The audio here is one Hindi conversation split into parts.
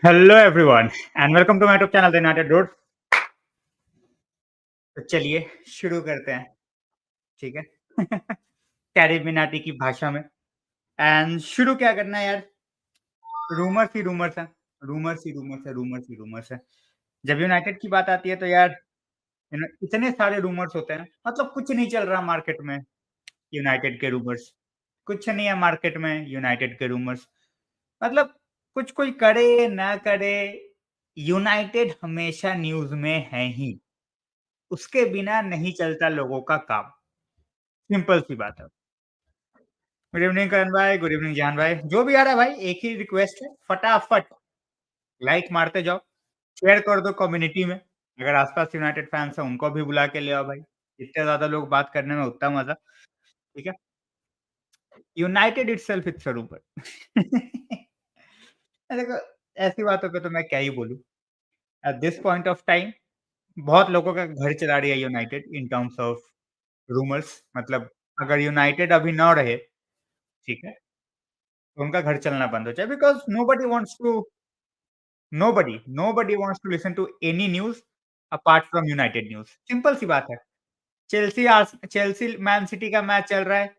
Hello everyone and welcome to my YouTube channel the United Road. तो चलिए शुरू करते हैं, ठीक है। कैरिबिनाटी की भाषा में। एंड शुरू क्या करना है यार। रूमर्स ही रूमर्स हैं। रूमर्स ही रूमर्स है, रूमर्स ही रूमर्स है। जब यूनाइटेड की बात आती है तो यार इतने सारे रूमर्स होते हैं, मतलब कुछ नहीं चल रहा मार्केट में। यूनाइटेड के रूमर्स कुछ नहीं है मार्केट में। यूनाइटेड के रूमर्स मतलब कुछ कोई करे ना करे, यूनाइटेड हमेशा न्यूज में है ही। उसके बिना नहीं चलता लोगों का काम। सिंपल सी बात है। गुड इवनिंग करण भाई, गुड इवनिंग जान भाई। जो भी आ रहा है भाई, एक ही रिक्वेस्ट है, फटाफट लाइक मारते जाओ, शेयर कर दो कम्युनिटी में। अगर आस-पास यूनाइटेड फैन्स हैं, उनको भी बुला के ले आओ भाई। जितने ज़्यादा लोग बात करने में उतना मज़ा, ठीक है? United itself it's a rumour. देखो, ऐसी बातों पे तो मैं क्या ही बोलूँ। Eight this point of time बहुत लोगों का घर चला रही है United in terms of rumours. मतलब अगर यूनाइटेड अभी ना रहे, ठीक है? तो उनका घर चलना बंद हो जाए because nobody wants to listen to any news apart from United news. Simple सी बात है। चेल्सी मैन सिटी का मैच चल रहा है,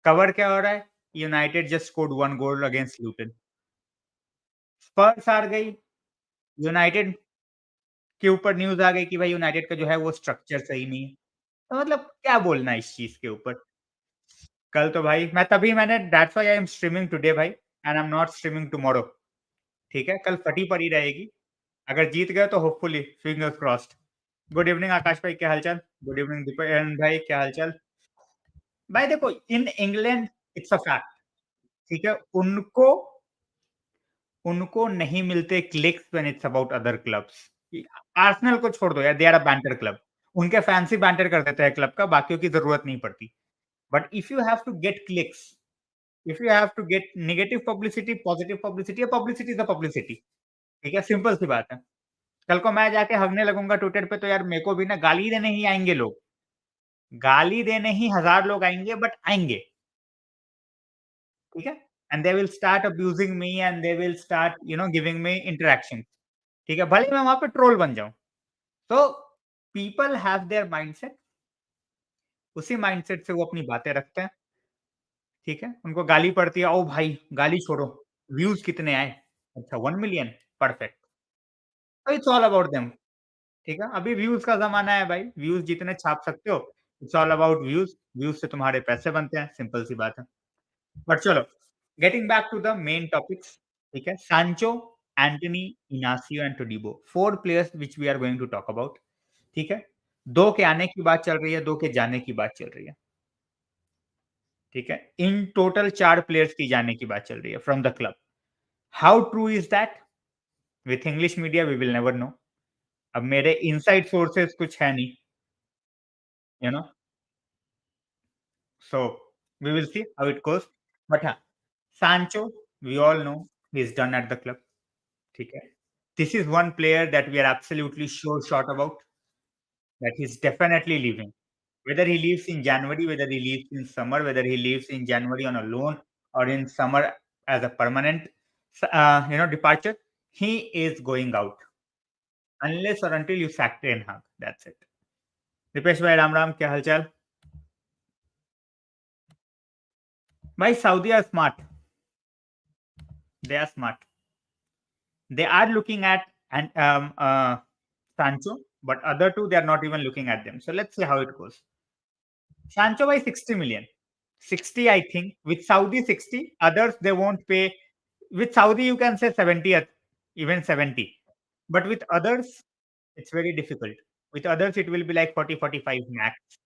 कवर क्या हो रहा है? United just scored 1 goal against Luton. Spurs हार गई, यूनाइटेड के ऊपर न्यूज़ आ गई कि भाई यूनाइटेड का जो है वो स्ट्रक्चर सही नहीं है। तो मतलब क्या बोलना है इस चीज़ के ऊपर? कल तो भाई मैंने that's why I am streaming today भाई and I am not streaming tomorrow. ठीक है? कल फटी पड़ी रहेगी। अगर जीत गए तो hopefully fingers crossed. Good evening Akash भाई, क्या हाल-चाल? गुड इवनिंग दीपक भाई, क्या हाल-चाल? भाई देखो, in England it's a fact, ठीक है? उनको उनको नहीं मिलते clicks when it's about other clubs. Arsenal को छोड़ दो यार, they are a banter club. उनके फैंस ही बैंटर कर देते हैं क्लब का, बाकियों की ज़रूरत नहीं पड़ती। But if you have to get clicks, if you have to get negative publicity, positive publicity, या पब्लिसिटी इज़ अ पब्लिसिटी, ठीक है? सिंपल सी बात है। कल को मैं जाके हगने लगूँगा ट्विटर पे तो यार मेरे को भी ना गाली देने ही आएँगे लोग। गाली देने ही 1000 लोग आएँगे बट आएँगे, ठीक है? And they will start abusing me and they will start giving me interaction, ठीक है? भले ही मैं वहाँ पे ट्रोल बन जाऊँ। तो पीपल हैव देयर माइंडसेट, उसी माइंडसेट से वो अपनी बातें रखते हैं, ठीक है? उनको गाली पड़ती है, "ओ भाई गाली छोड़ो, व्यूज़ कितने आए?" अच्छा 1 मिलियन परफेक्ट। तो इट्स ऑल अबाउट देम, ठीक है? अभी व्यूज़ का ज़माना है भाई, व्यूज़ जितने छाप सकते हो, it's all about views, views से तुम्हारे पैसे बनते हैं, सिंपल सी बात है। बट चलो, getting back to the main topics, ठीक है? Sancho, Antony, Inacio and Todibo, 4 players which we are going to talk about, ठीक है? 2 के आने की बात चल रही है, 2 के जाने की बात चल रही है, ठीक है? इन टोटल 4 प्लेयर्स की जाने की बात चल रही है from the club. How true is that? With English media we will never know. अब मेरे इनसाइड सोर्सेस कुछ है नहीं, you know? So, we will see how it goes. But हाँ, Sancho, we all know he's done at the club. ठीक है? This is one player that we are absolutely sure short about, that he's definitely leaving. Whether he leaves in January, whether he leaves in summer, whether he leaves in January on a loan or in summer as a permanent, departure, he is going out unless or until you sack Ten Hag. That's it. Dipesh भाई राम राम, क्या हालचाल? भाई Saudi are smart, they are smart. They are looking at and Sancho, but other two they are not even looking at them. So let's see how it goes. Sancho by 60 million. 60 I think. With Saudi 60, others they won't pay. With Saudi you can say 70, even 70. But with others it's very difficult. With others it will be like 40, 45 max.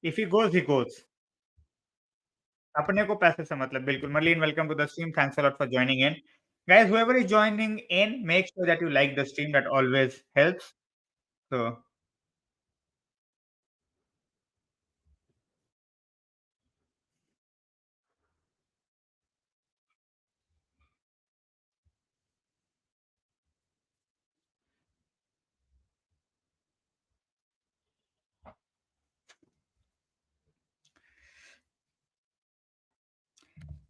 If he goes, he goes. अपने को पैसे से मतलब बिल्कुल। Marlene, welcome to the stream. Thanks a lot for joining in. Guys, whoever is joining in, make sure that you like the stream. That always helps. So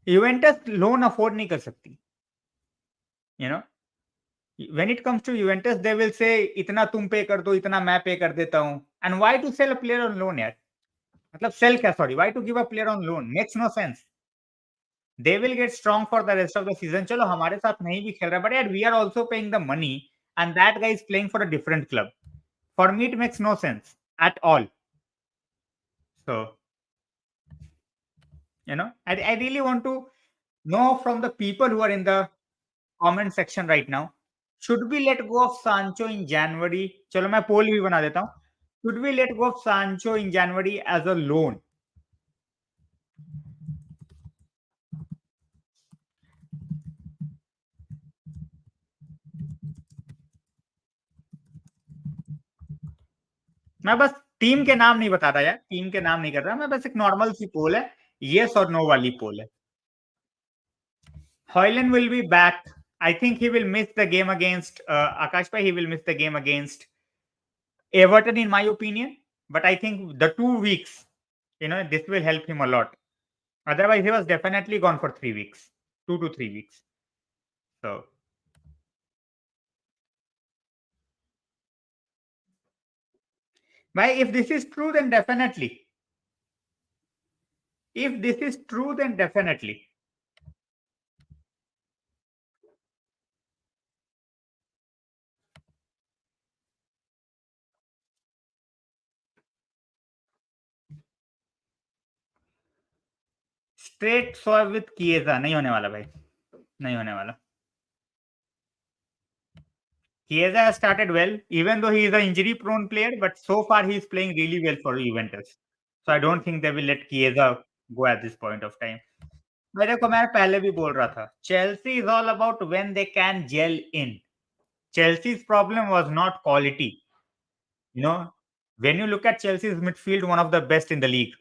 Juventus loan afford नहीं कर सकती। You know when it comes to Juventus they will say इतना तुम पे कर दो, इतना मैं पे कर देता हूँ। And why to sell a player on loan यार? मतलब सेल क्या, sorry, why to give a player on loan? Makes no sense. They will get strong for the rest of the season. चलो हमारे साथ नहीं भी खेल रहा, बट यार we are also paying the money and that guy is playing for a different club. For me it makes no sense at all. So I really want to know from the people who are in the comment section right now, should we let go of Sancho in January? चलो मैं पोल भी बना देता हूँ। Should we let go of Sancho in January as a loan? मैं बस टीम के नाम नहीं बता रहा यार, टीम के नाम नहीं कर रहा मैं, बस एक नॉर्मल सी पोल है, येस और नो वाली पोल है। Hoyland will be back. I think he will miss the game against Akash bhai. He will miss the game against Everton, in my opinion. But I think the 2 weeks, this will help him a lot. Otherwise, he was definitely gone for 3 weeks, 2 to 3 weeks. So, if this is true, then definitely. If this is true, then definitely. Straight swap with Chiesa नहीं होने वाला भाई, नहीं होने वाला। Chiesa has started well, even though he is an injury-prone player, but so far he is playing really well for Juventus. So I don't think they will let Chiesa go at this point of time. मेरे को मैं पहले भी बोल रहा था, Chelsea is all about when they can gel in. Chelsea's problem was not quality. You know, when you look at Chelsea's midfield, one of the best in the league.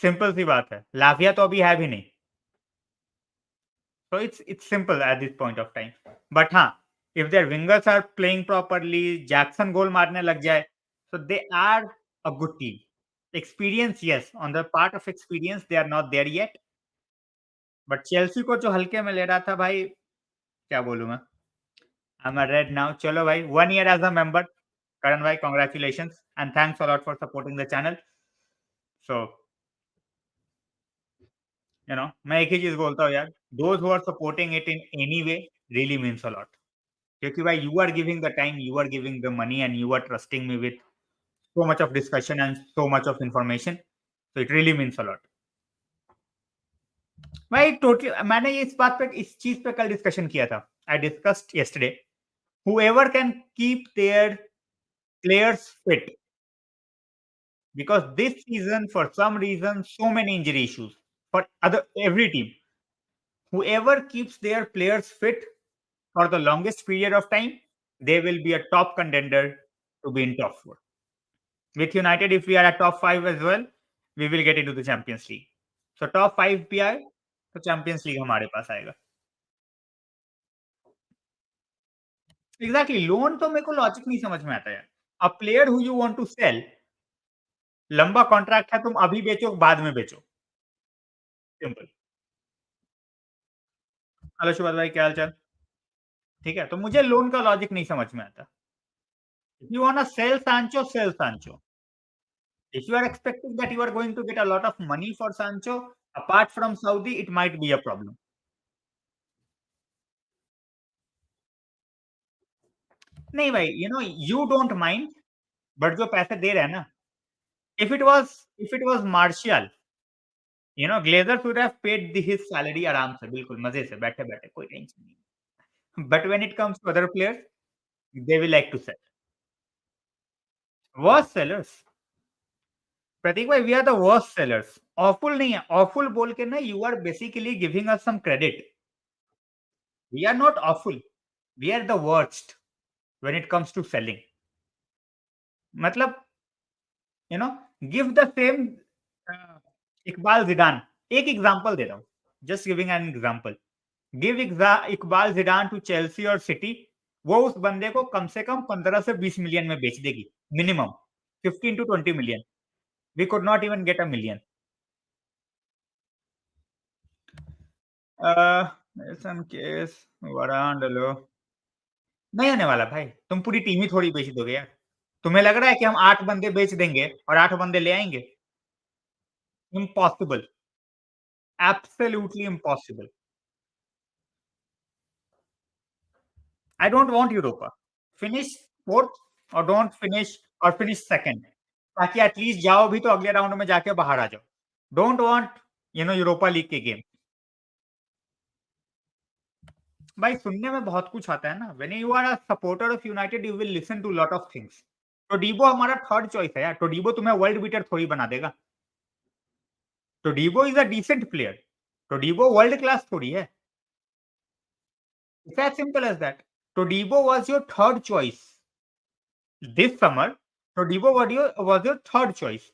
Simple सी बात है, लाविया तो अभी है भी नहीं। So it's simple at this point of time. But हाँ, if their wingers are playing properly, Jackson goal मारने लग जाए, so they are a good team. Experience, yes, on the part of experience they are not there yet. But Chelsea को जो हल्के में ले रहा था भाई, क्या बोलूँ मैं? I'm a red now. चलो भाई, 1 year as a member. Karan bhai, congratulations and thanks a lot for supporting the channel. So, मैं एक ही चीज़ बोलता हूँ यार, those who are supporting it in any way really means a lot. क्योंकि भाई you are giving the time, you are giving the money and you are trusting me with so much of discussion and so much of information. So it really means a lot. भाई टोटली मैंने इस बात पे इस चीज पे कल डिस्कशन किया था. I discussed yesterday. Whoever can keep their players fit, because this season for some reason so many injury issues for every team. Whoever keeps their players fit for the longest period of time, they will be a top contender to be in top four. With United, if we are at top 5 as well, we will get into the Champions League. So top 5 भी आए तो Champions League हमारे पास आएगा. Exactly, लोन तो मेरे को लॉजिक नहीं समझ में आता यार. A player who you want to sell, लंबा कॉन्ट्रैक्ट है, तुम अभी बेचो, बाद में बेचो. सिंपल. हेलो सुभाष भाई, क्या हाल चाल? ठीक है, तो मुझे लोन का लॉजिक नहीं समझ में आता. If you wanna sell Sancho, sell Sancho. If you are expecting that you are going to get a lot of money for Sancho, apart from Saudi, it might be a problem. नहीं भाई, you don't mind, but जो पैसे दे रहे हैं ना, if it was Martial, Glazers would have paid his salary आराम से, बिल्कुल मजे से, बैठे-बैठे, कोई टेंशन नहीं. But when it comes to other players, they will like to sell. Worst sellers. प्रतीक भाई, we are the worst sellers. Awful नहीं है. Awful बोल के ना, you are basically giving us some credit. We are not awful. We are the worst when it comes to selling. मतलब, give the same Iqbal Zidan. एक एग्जांपल दे रहा हूँ. Just giving an example. Give Iqbal Zidane to Chelsea और सिटी, वो उस बंदे को कम से कम 15 से 20 मिलियन में बेच देगी, minimum 15 to 20 million. We could not even get a million. Nelson केस, वारान, डेलो नहीं आने वाला भाई, तुम पूरी टीम ही थोड़ी बेच दोगे यार। तुम्हें लग रहा है कि हम 8 बंदे बेच देंगे और 8 बंदे ले आएँगे? Impossible, absolutely impossible. I don't want Europa. Finish 4th और डोंट फिनिश और फिनिश 2nd ताकि एट लीस्ट जाओ भी तो अगले राउंड में जाके बाहर आ जाओ। डोंट वांट यूरोपा लीग के गेम। भाई सुनने में बहुत कुछ आता है ना। When you are a supporter of United you will listen to lot of things. Todibo हमारा थर्ड चॉइस है यार। टोडिबो तुम्हें वर्ल्ड बीटर थोड़ी बना देगा। Todibo is a decent player. Todibo world class थोड़ी है। It's as simple as that. Todibo was your third choice. This summer, Todibo was your third choice.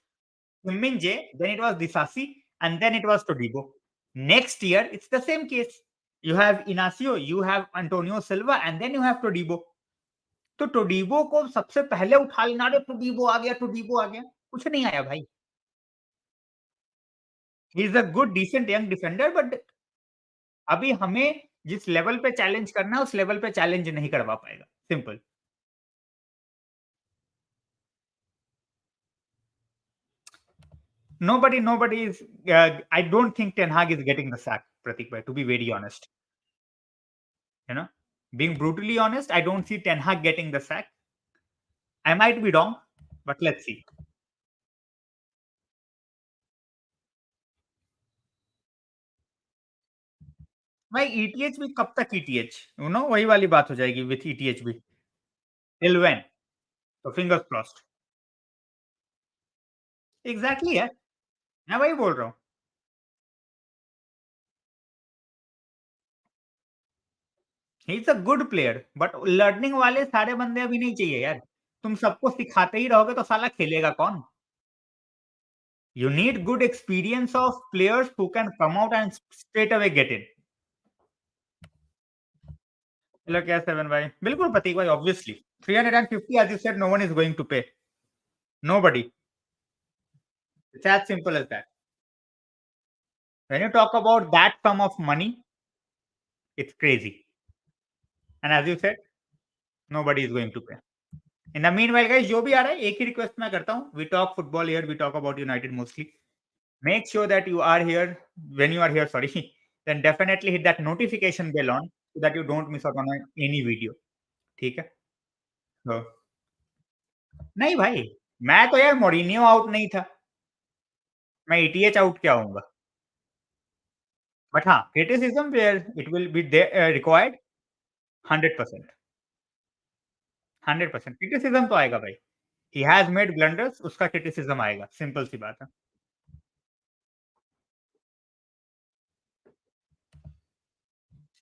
Min-jae, then it was Disasi, and then it was Todibo. Next year, it's the same case. You have Inacio, you have Antonio Silva, and then you have Todibo. तो टोडिबो को सबसे पहले उठा लेना, अरे टोडिबो आ गया, कुछ नहीं आया भाई। He is a good decent young defender but अभी हमें जिस लेवल पे चैलेंज करना है उस लेवल पे चैलेंज नहीं करवा पाएगा, simple. Nobody is. I don't think Ten Hag is getting the sack, Pratik bhai. To be very honest, you know, being brutally honest, I don't see Ten Hag getting the sack. I might be wrong, but let's see. भाई ईटीएच भी कब तक ईटीएच? वही वाली बात हो जाएगी विथ ईटीएच भी। Till when? तो फिंगर्स क्रॉस्ड। एग्जैक्टली है। मैं वही बोल रहा हूँ। ही is a good player but learning वाले सारे बंदे अभी नहीं चाहिए यार। तुम सबको सिखाते ही रहोगे तो साला खेलेगा कौन? You need good experience of players who can come out and straight away get in. Look, yeah, 7 भाई बिल्कुल प्रतीक भाई obviously 350 as you said no one is going to pay. Nobody. It's as simple as that. When you talk about that sum of money, it's crazy. And as you said, nobody is going to pay. In the meanwhile, guys, जो भी आ रहा है एक ही रिक्वेस्ट मैं करता हूँ. We talk football here, we talk about United mostly. Make sure that you are here when you are here. Sorry, then definitely hit that notification bell on so that you don't miss out on any video. ठीक है? तो नहीं भाई, मैं तो यार मोरिनियो आउट नहीं था। मैं ईटीएच आउट क्या होऊँगा? बट हाँ, criticism where it will be required 100%, 100% criticism तो आएगा भाई। ही हैज़ मेड ब्लंडर्स उसका क्रिटिसिज़्म आएगा, सिंपल सी बात है।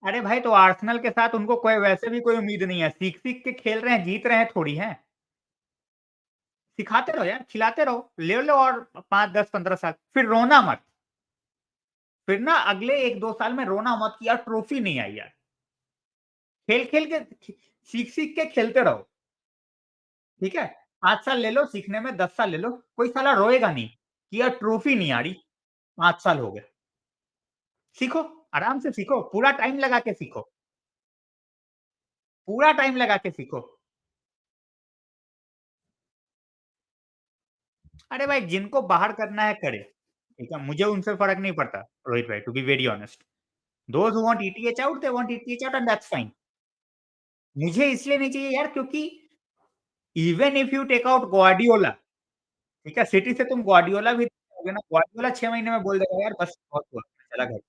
अरे भाई तो आर्सेनल के साथ उनको कोई वैसे भी कोई उम्मीद नहीं है, सीख-सीख के खेल रहे हैं, जीत रहे हैं थोड़ी हैं। सिखाते रहो यार, खिलाते रहो, ले लो और 5, 10, 15 साल, फिर रोना मत। फिर ना अगले 1-2 साल में रोना मत कि यार ट्रॉफी नहीं आई यार। खेल-खेल के सीख-सीख के खेलते रहो। ठीक है? 5 साल ले लो सीखने में, 10 साल ले लो, कोई साला रोएगा नहीं कि यार ट्रॉफी नहीं आ रही, 5 साल हो गए। सीखो, आराम से सीखो, पूरा टाइम लगा के सीखो, पूरा टाइम लगा के सीखो। अरे भाई जिनको बाहर करना है करे, ठीक है? मुझे उनसे फ़र्क नहीं पड़ता रोहित भाई to be very honest. Those who want ETH out, they want ETH out and that's fine. मुझे इसलिए नहीं चाहिए यार क्योंकि even if you take out Guardiola, ठीक है? सिटी से तुम ग्वार्डियोला भी दोगे ना, ग्वार्डियोला 6 महीने में बोल देगा यार बस बहुत हुआ, मैं चला घर।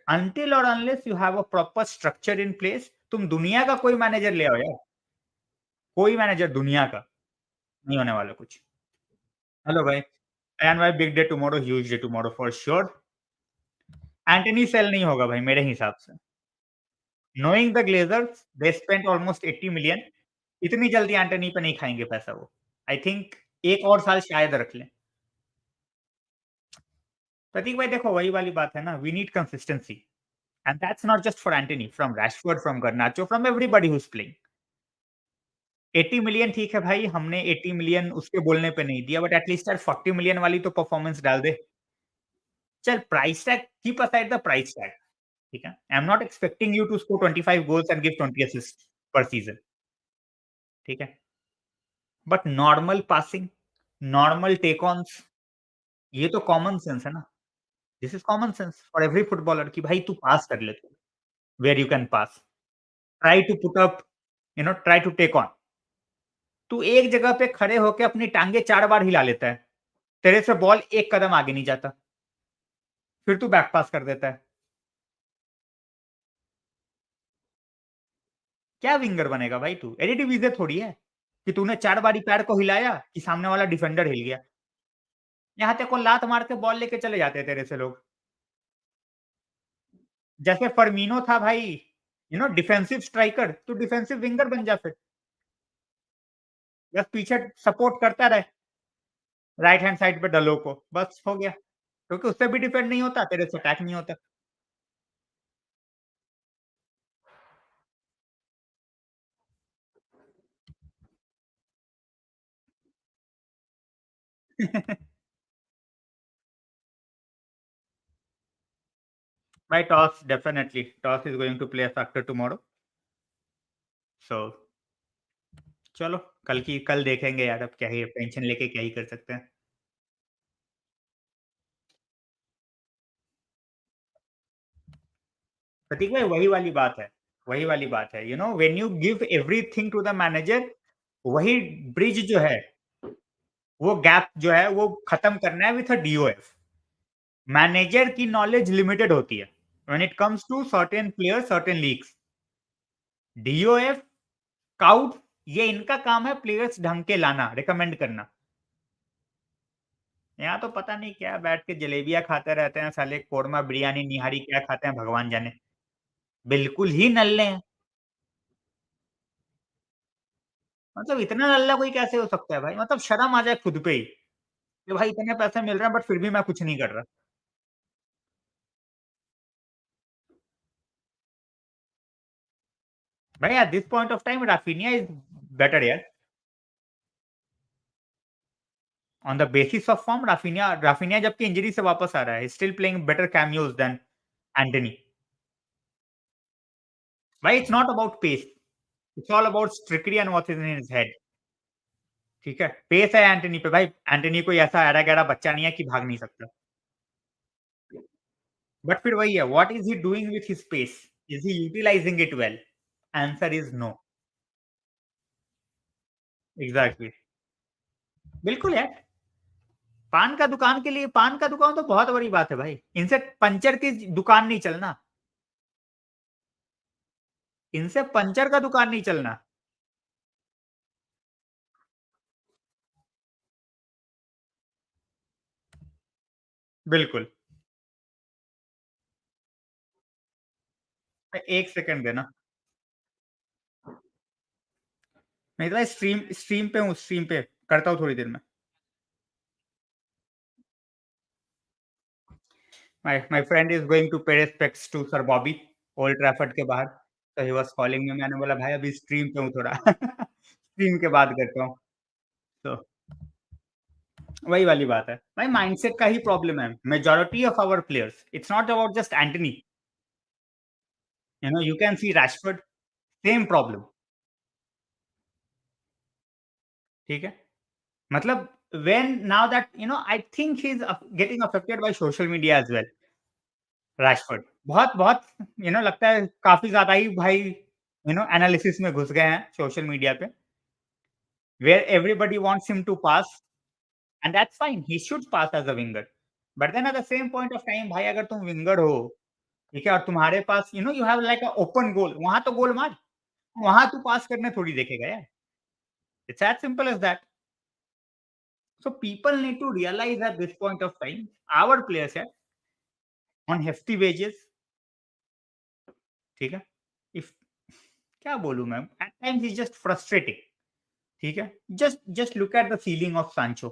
Until or unless you have a proper structure in place, तुम दुनिया का कोई मैनेजर ले आओ यार, कोई मैनेजर दुनिया का, नहीं होने वाला कुछ। हेलो भाई, एंड भाई big day tomorrow, huge day tomorrow for sure. Antony sale नहीं होगा भाई मेरे हिसाब से। Knowing the Glazers, they spent almost 80 million, इतनी जल्दी एंटनी पे नहीं खाएँगे पैसा वो। आई थिंक 1 और साल शायद रख लें। प्रतीक भाई देखो वही वाली बात है ना, we need consistency and that's not just for Antony, from Rashford, from garnacho, from everybody who is playing. 80 million ठीक है भाई, हमने 80 मिलियन उसके बोलने पे नहीं दिया, बट एट लीस्ट यार 40 मिलियन वाली तो परफॉर्मेंस डाल दे। चल price tag keep aside the price tag, ठीक है? I am not expecting you to score 25 goals and give 20 assist per season, ठीक है? But normal passing, normal take ons, ये तो कॉमन सेंस है ना। This is common sense for every footballer कि भाई तू पास कर ले तू, where you can pass. Try to put up, try to take on. तू एक जगह पे खड़े होके अपनी टाँगे 4 बार हिला लेता है। तेरे से बॉल एक कदम आगे नहीं जाता। फिर तू बैक पास कर देता है। क्या विंगर बनेगा भाई तू? एडिडिवीज़े थोड़ी है, कि तूने 4 बारी पैर को हिलाया कि सामने वाला डिफेंडर हिल गया। यहाँ तेरे को लात मार के बॉल लेके चले जाते हैं तेरे से लोग। जैसे फर्मीनो था भाई, डिफेंसिव स्ट्राइकर, तू डिफेंसिव विंगर बन जा फिर। बस पीछे सपोर्ट करता रहे, राइट हैंड साइड पे डलो को, बस हो गया। क्योंकि उससे भी डिफेंड नहीं होता, तेरे से अटैक नहीं होता। भाई toss definitely, toss is going to play a factor tomorrow. So चलो कल देखेंगे यार, अब क्या ही टेंशन लेके क्या ही कर सकते हैं। प्रतीक भाई वही वाली बात है, when you give everything to the manager, वही ब्रिज जो है, वो गैप जो है वो खत्म करना है विथ अ डीओएफ। मैनेजर की नॉलेज लिमिटेड होती है when it comes to certain players, certain leagues. DOF, scout, ये इनका काम है प्लेयर्स ढंग के लाना, रिकमेंड करना। यहाँ तो पता नहीं क्या बैठ के जलेबियाँ खाते रहते हैं साले, कोरमा, बिरयानी, निहारी क्या खाते हैं भगवान जाने। बिल्कुल ही नल्ले हैं। मतलब इतना नल्ला कोई कैसे हो सकता है भाई? मतलब शर्म आ जाए खुद पे ही, कि भाई इतने पैसे मिल रहे हैं बट फिर भी मैं कुछ नहीं कर रहा। भाई at this point of time Raphinha is better यार। On the basis of form Raphinha जबकि इंजरी से वापस आ रहा है, still playing better cameos than Antony. भाई it's not about pace, it's all about trickery and what is in his head, ठीक है? पेस है एंटनी पे भाई, एंटनी कोई ऐसा ऐरा-गैरा बच्चा नहीं है कि भाग नहीं सकता। बट फिर वही है, what is he doing with his pace? Is he utilising it well? Answer is no. Exactly. बिल्कुल यार, पान का दुकान तो बहुत बड़ी बात है भाई। इनसे पंचर की दुकान नहीं चलना, इनसे पंचर का दुकान नहीं चलना। बिल्कुल। 1 सेकंड देना। मैं तो स्ट्रीम स्ट्रीम पे हूँ, स्ट्रीम पे। करता हूँ थोड़ी देर में। My friend is going to pay respects to sir Bobby, Old Trafford के बाहर। तो ही वाज़ कॉलिंग मी, मैंने बोला भाई अभी स्ट्रीम पे हूँ थोड़ा। स्ट्रीम के बाद करता हूँ। तो वही वाली बात है। भाई माइंडसेट का ही प्रॉब्लम है। Majority of our players, it's not about just Antony, you can see Rashford, same problem, ठीक है? मतलब when now that I think he is getting affected by social media as well, Rashford. बहुत बहुत लगता है काफ़ी ज़्यादा ही भाई एनालिसिस में घुस गए हैं सोशल मीडिया पे, where everybody wants him to pass and that's fine, he should pass as a winger. But then at the same point of time भाई अगर तुम विंगर हो, ठीक है? और तुम्हारे पास you have like a open goal, वहाँ तो गोल मार, वहाँ तू पास करने थोड़ी देखेगा यार। It's as simple as that. So people need to realize at this point of time, our players है on hefty wages, ठीक है? If क्या बोलूँ मैं? At times it's just frustrating, ठीक है? Just look at the ceiling of Sancho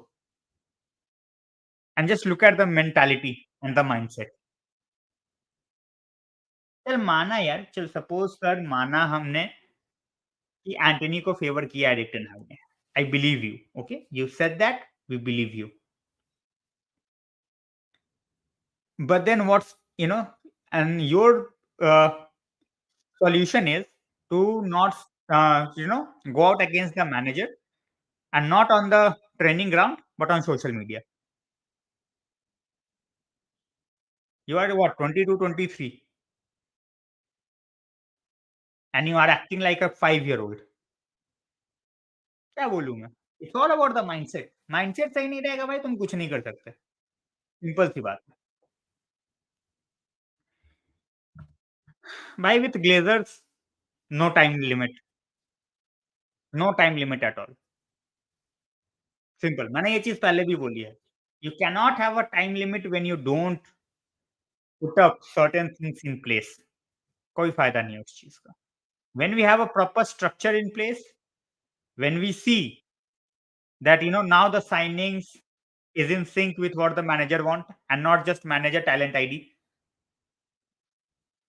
and just look at the mentality and the mindset. चल माना यार, चल सपोज़ कर माना हमने कि एंटनी को फेवर किया एरिक टेन हाग ने। I believe you, okay? You said that, we believe you. But then what's and your solution is to not go out against the manager and not on the training ground, but on social media. You are what, 22, 23, and you are acting like a 5-year-old. क्या बोलूँ मैं? It's all about the mindset. Mindset सही नहीं रहेगा भाई, तुम कुछ नहीं कर सकते। सिंपल सी बात है। भाई with Glazers no time limit, no time limit at all. Simple, मैंने ये चीज़ पहले भी बोली है। You can not have a time limit when you don't put up certain things in place. कोई फ़ायदा नहीं है उस चीज़ का। When we have a proper structure in place, when we see that now the signings is in sync with what the manager want and not just manager talent ID,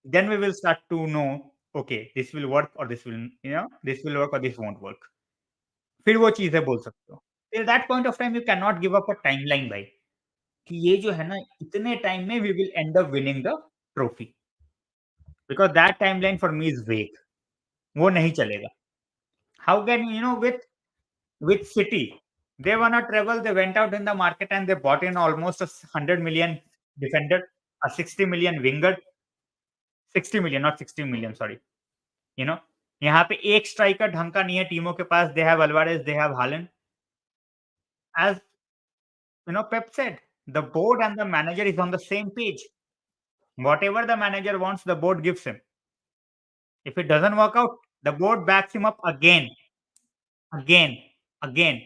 then we will start to know, okay, this will work or this will work or this won't work. फिर वो चीज़ें बोल सकते हो। Till that point of time you cannot give up a timeline भाई, कि ये जो है ना इतने टाइम में we will end up winning the trophy, because that timeline for me is vague. वो नहीं चलेगा। How can with City, they won a treble, they went out in the market and they bought in almost a 100 million defender, a 60 million winger, 60 million, not 60 million, sorry. You know, यहाँ पे एक स्ट्राइकर ढंग का नहीं है टीमों के पास, they have Alvarez, they have Haaland. As Pep said, the board and the manager is on the same page. Whatever the manager wants, the board gives him. If it doesn't work out, the board backs him up again, again, again.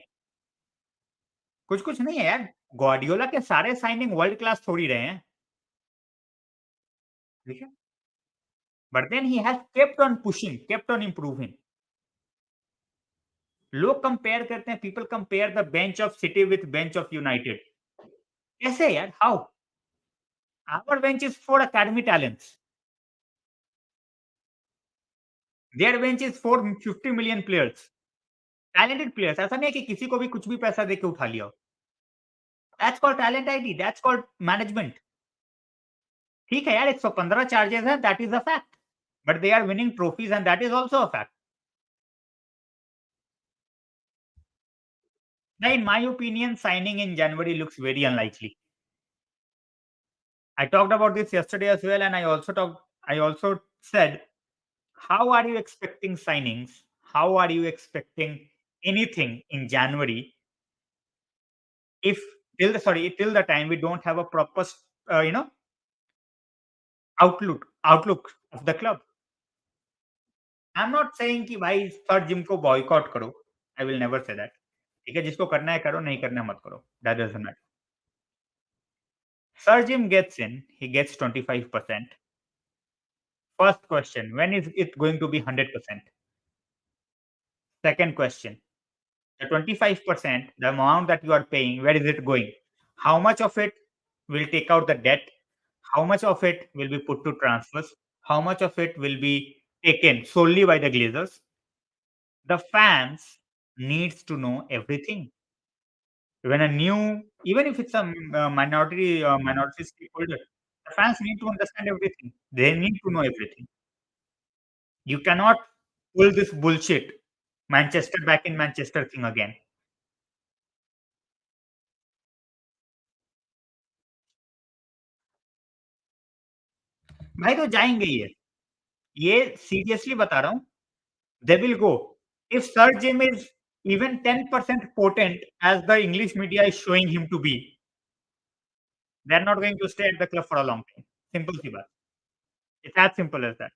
कुछ-कुछ नहीं है यार, गार्डियोला के सारे साइनिंग वर्ल्ड क्लास थोड़ी रहे हैं, ठीक है? But then he has kept on pushing, kept on improving. लोग कंपेयर करते हैं, people compare the bench of City with bench of United. कैसे यार? How? Our bench is for academy talents, their bench is for 50 million players, talented players. ऐसा नहीं है कि किसी को भी कुछ भी पैसा देके उठा लिया हो। That's called talent ID, that's called management. ठीक है यार, 115 चार्जेस है, that is a fact, but they are winning trophies and that is also a fact. In my opinion, signing in January looks very unlikely. I talked about this yesterday as well, and I also said, how are you expecting signings? How are you expecting anything in January if till the time we don't have a proper outlook of the club? I'm not saying कि भाई थर्ड जिम को बॉयकॉट करो। I will never say that. ठीक है, जिसको करना है करो, नहीं करना है मत करो। That doesn't matter. Sir Jim gets in, he gets 25%. First question, when is it going to be 100%? Second question, the 25%, the amount that you are paying, where is it going? How much of it will take out the debt? How much of it will be put to transfers? How much of it will be taken solely by the Glazers? The fans needs to know everything. When a new, even if it's a minority stakeholder, the fans need to understand everything. They need to know everything. You cannot pull this bullshit Manchester back in Manchester thing again. भाई तो जाएँगे ये सीरियसली बता रहा हूँ, they will go. If Sir Jim is even 10% potent as the English media is showing him to be, they are not going to stay at the club for a long time. Simple सी बात। It's as simple as that.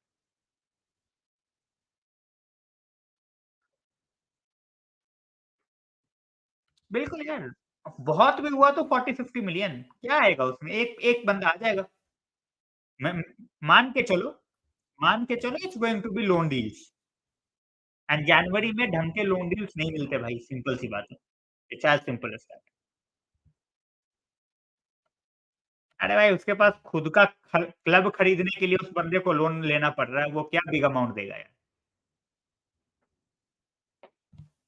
बिल्कुल यार, बहुत भी हुआ तो 40-50 मिलियन क्या आएगा उसमें? एक एक बंदा आ जाएगा। मैं मान के चलो मान के चलो it's going to be loan deals, and जनवरी में ढंग के लोन डील्स नहीं मिलते भाई, सिंपल सी बात है। It's as simple as that. अरे भाई उसके पास खुद का क्लब खरीदने के लिए उस बंदे को लोन लेना पड़ रहा है, वो क्या बिग अमाउंट देगा यार,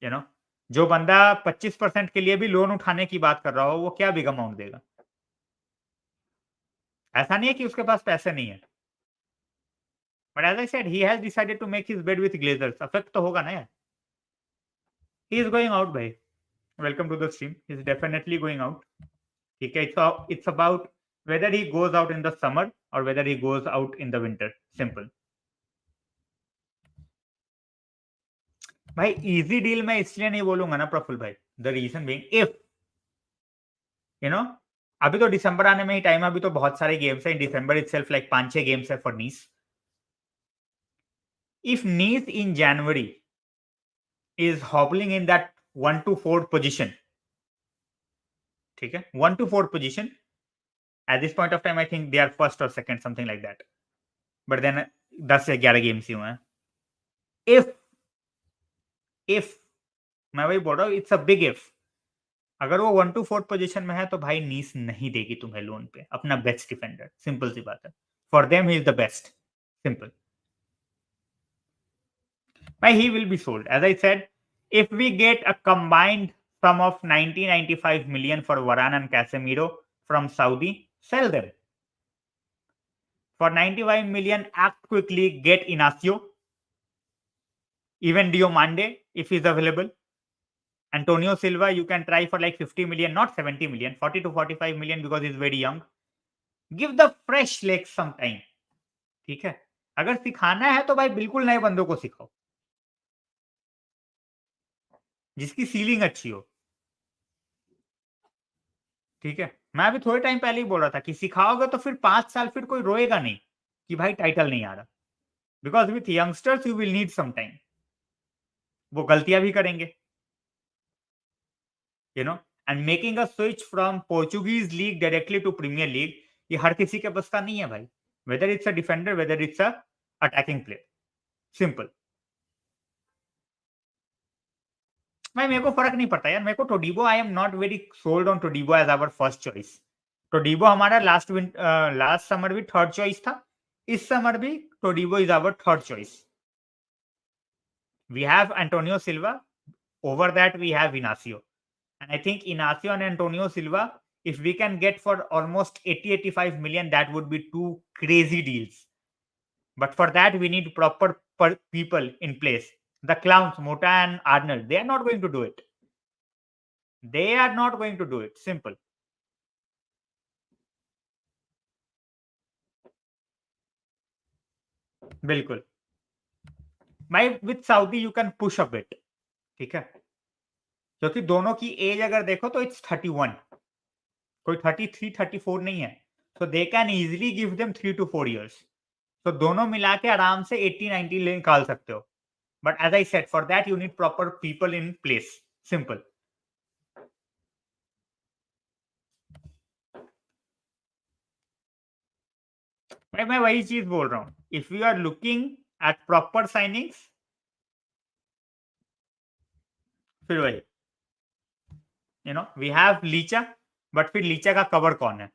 यू नो? जो बंदा 25% के लिए भी लोन उठाने की बात कर रहा हो, वो क्या बिग अमाउंट देगा? ऐसा नहीं है कि उसके पास पैसे नहीं है। But as I said he has decided to make his bed with Glazers, affect तो होगा ना यार। ही इज़ गोइंग आउट भाई। Welcome to the stream. He is definitely going out. ठीक है, it's about whether he goes out in the summer और whether he goes out in the winter, simple. भाई ईज़ी डील मैं इसलिए नहीं बोलूँगा ना प्रफुल्ल भाई, the reason being if you know अभी तो दिसंबर आने में ही टाइम है, अभी तो बहुत सारे गेम्स हैं in December itself, like 5-6 games है for Nice. If Nice in January is hobbling in that 1 to 4 position, ठीक है, 1 to 4 position. At this point of time, I think they are first or second, something like that. But then 10 से 11 गेम्स ही हुए हैं। इफ मैं वही बोल रहा हूँ, इट्स अ बिग इफ। अगर वो 1 to 4 पोजीशन में है तो भाई नीस नहीं देगी तुम्हें लोन पे अपना बेस्ट डिफेंडर, सिंपल सी बात है। For them he is the best, simple. Why he will be sold? As I said, if we get a combined sum of 90-95 million for Varane and Casemiro from Saudi, sell them. For 95 million, act quickly, get Inacio, even Diomande if he's available. Antonio Silva, you can try for like 50 million, not 70 million, 40 to 45 million because he's very young. Give the fresh legs some time. ठीक है, अगर सिखाना है तो भाई बिल्कुल नए बंदों को सिखाओ, जिसकी सीलिंग अच्छी हो। ठीक है, मैं अभी थोड़े टाइम पहले ही बोल रहा था कि सिखाओगे तो फिर 5 साल फिर कोई रोएगा नहीं कि भाई टाइटल नहीं आ रहा। Because with youngsters you will need some time. वो गलतियाँ भी करेंगे, you know and making a switch from Portuguese league directly to Premier League, ये हर किसी के बस का नहीं है भाई। Whether it's a defender, whether it's a attacking player, simple. भाई मेरे को फ़र्क नहीं पड़ता यार, मेरे को Todibo, I am not very sold on Todibo as our first choice. टोडिबो हमारा लास्ट समर भी थर्ड चॉइस था। इस समर भी Todibo is our third choice. We have Antonio Silva. Over that, we have Inacio. And I think Inacio and Antonio Silva, if we can get for almost 80-85 million, that would be two crazy deals. But for that, we need proper people in place. The clowns, Mota and Arnold, they are not going to do it. They are not going to do it. Simple. बिल्कुल। भाई with Saudi you can push a bit, ठीक है, क्योंकि दोनों की एज अगर देखो तो इट्स 31, कोई 33 34 नहीं है। So they can easily give them 3 to 4 years. तो दोनों मिला के आराम से 80-90 निकाल सकते हो। But as I said, for that you need proper people in place, simple. मैं वही चीज बोल रहा हूँ, if you are looking at proper signings, फिर वही वी हैव लीचा, बट फिर लीचा का कवर कौन है?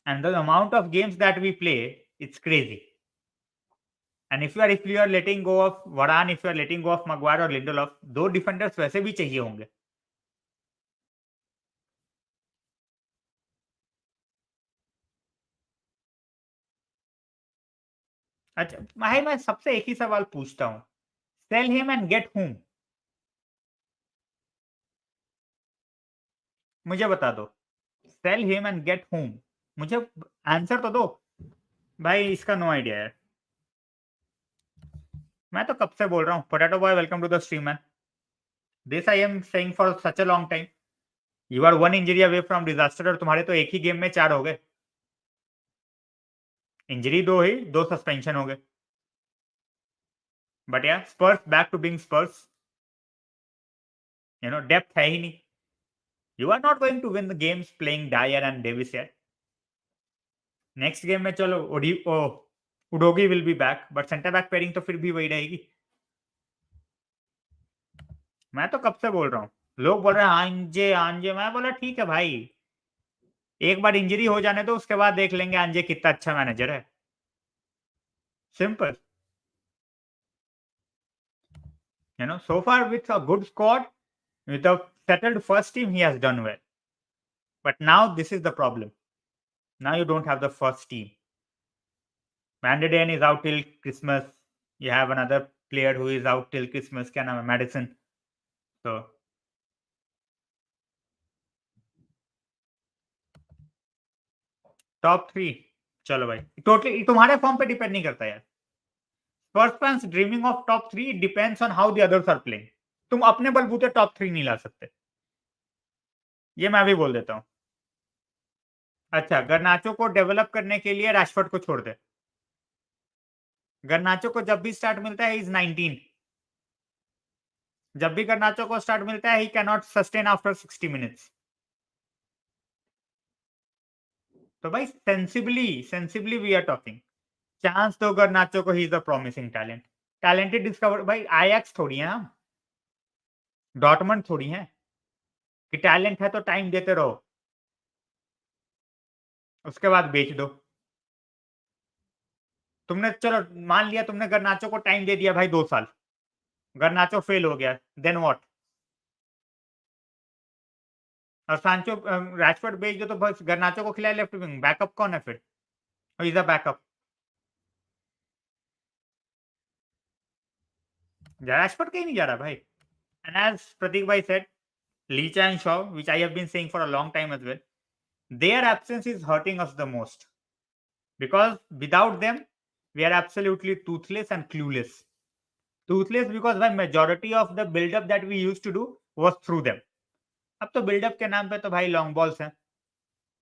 And the amount of games that we play, it's crazy. And if you are letting go of Varane, if you are letting go of Maguire और Lindelof, दो डिफेंडर्स वैसे भी चाहिए होंगे। अच्छा भाई, मैं सबसे एक ही सवाल पूछता हूँ, sell him and get whom? मुझे बता दो, sell him and get whom? मुझे आंसर तो दो भाई, इसका नो आइडिया है। मैं तो कब से बोल रहा हूँ, potato boy welcome to the stream man. This I am saying for such a long time. You are one injury away from disaster, और तुम्हारे तो एक ही गेम में 4 हो गए। इंजरी 2 ही, 2 सस्पेंशन हो गए। बट या Spurs back to being Spurs, depth है ही नहीं। You are not going to win the games playing Dier and Davies यार। नेक्स्ट गेम में चलो Udogie will be back, but centre back pairing तो फिर भी वही रहेगी। मैं तो कब से बोल रहा हूँ, लोग बोल रहे हैं आंजे आंजे, मैं बोला ठीक है भाई, एक बार इंजरी हो जाने दो, उसके बाद देख लेंगे आंजे कितना अच्छा मैनेजर है, simple. So far with a good squad, with a settled first team, he has done well. But now this is the problem. Now you don't have the first team. Van is out till Christmas. You have another player who is out till Christmas. क्या नाम है? Madison. So टॉप 3 चलो भाई, टोटली तुम्हारे फॉर्म पे डिपेंड नहीं करता यार. First fans dreaming of top 3 depends on how the others are playing. तुम अपने बलबूते टॉप 3 नहीं ला सकते. ये मैं भी बोल देता हूँ. अच्छा, गर्नाचो को डेवलप करने के लिए रैशफोर्ड को छोड़ दे. गर्नाचो को जब भी स्टार्ट मिलता है, ही इज 19. जब भी गर्नाचो को स्टार्ट मिलता है, he can not sustain after 60 minutes. तो भाई sensibly we are talking. Chance दो गर्नाचो को, he is a promising talent. Talented discover. भाई आयाक्स थोड़ी है हम, डॉर्टमंड थोड़ी है कि टैलेंट है तो टाइम देते रहो, उसके बाद बेच दो. तुमने चलो मान लिया तुमने गर्नाचो को टाइम दे दिया भाई 2 साल, गर्नाचो फेल हो गया, देन व्हाट? और सांचो रैशफोर्ड बेच दो तो बस गर्नाचो को खिलाए लेफ्ट विंग. बैकअप कौन है फिर? Is a backup. रैशफोर्ड कहीं नहीं जा रहा भाई. एंड एज प्रतीक भाई said, Licha and Shaw, which I have been saying for a long time as well, their absence is hurting us the most, because without them we are absolutely toothless and clueless. Toothless because the majority of the build up that we used to do was through them. अब तो बिल्डअप के नाम पे तो भाई लॉन्ग बॉल्स हैं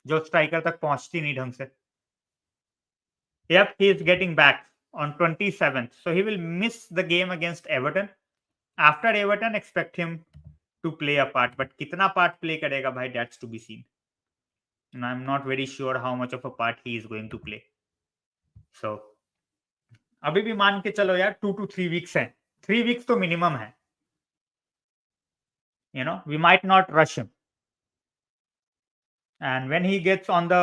जो स्ट्राइकर तक पहुंचती नहीं ढंग से. Yep, he is getting back on 27th, so he will miss the game against Everton. After Everton, expect him to play a part, but कितना part play करेगा भाई, that's to be seen. And I'm not very sure how much of a part he is going to play. So अभी भी मान के चलो यार 2 to 3 weeks हैं. 3 weeks तो minimum है. You know, we might not rush him. And when he gets on the,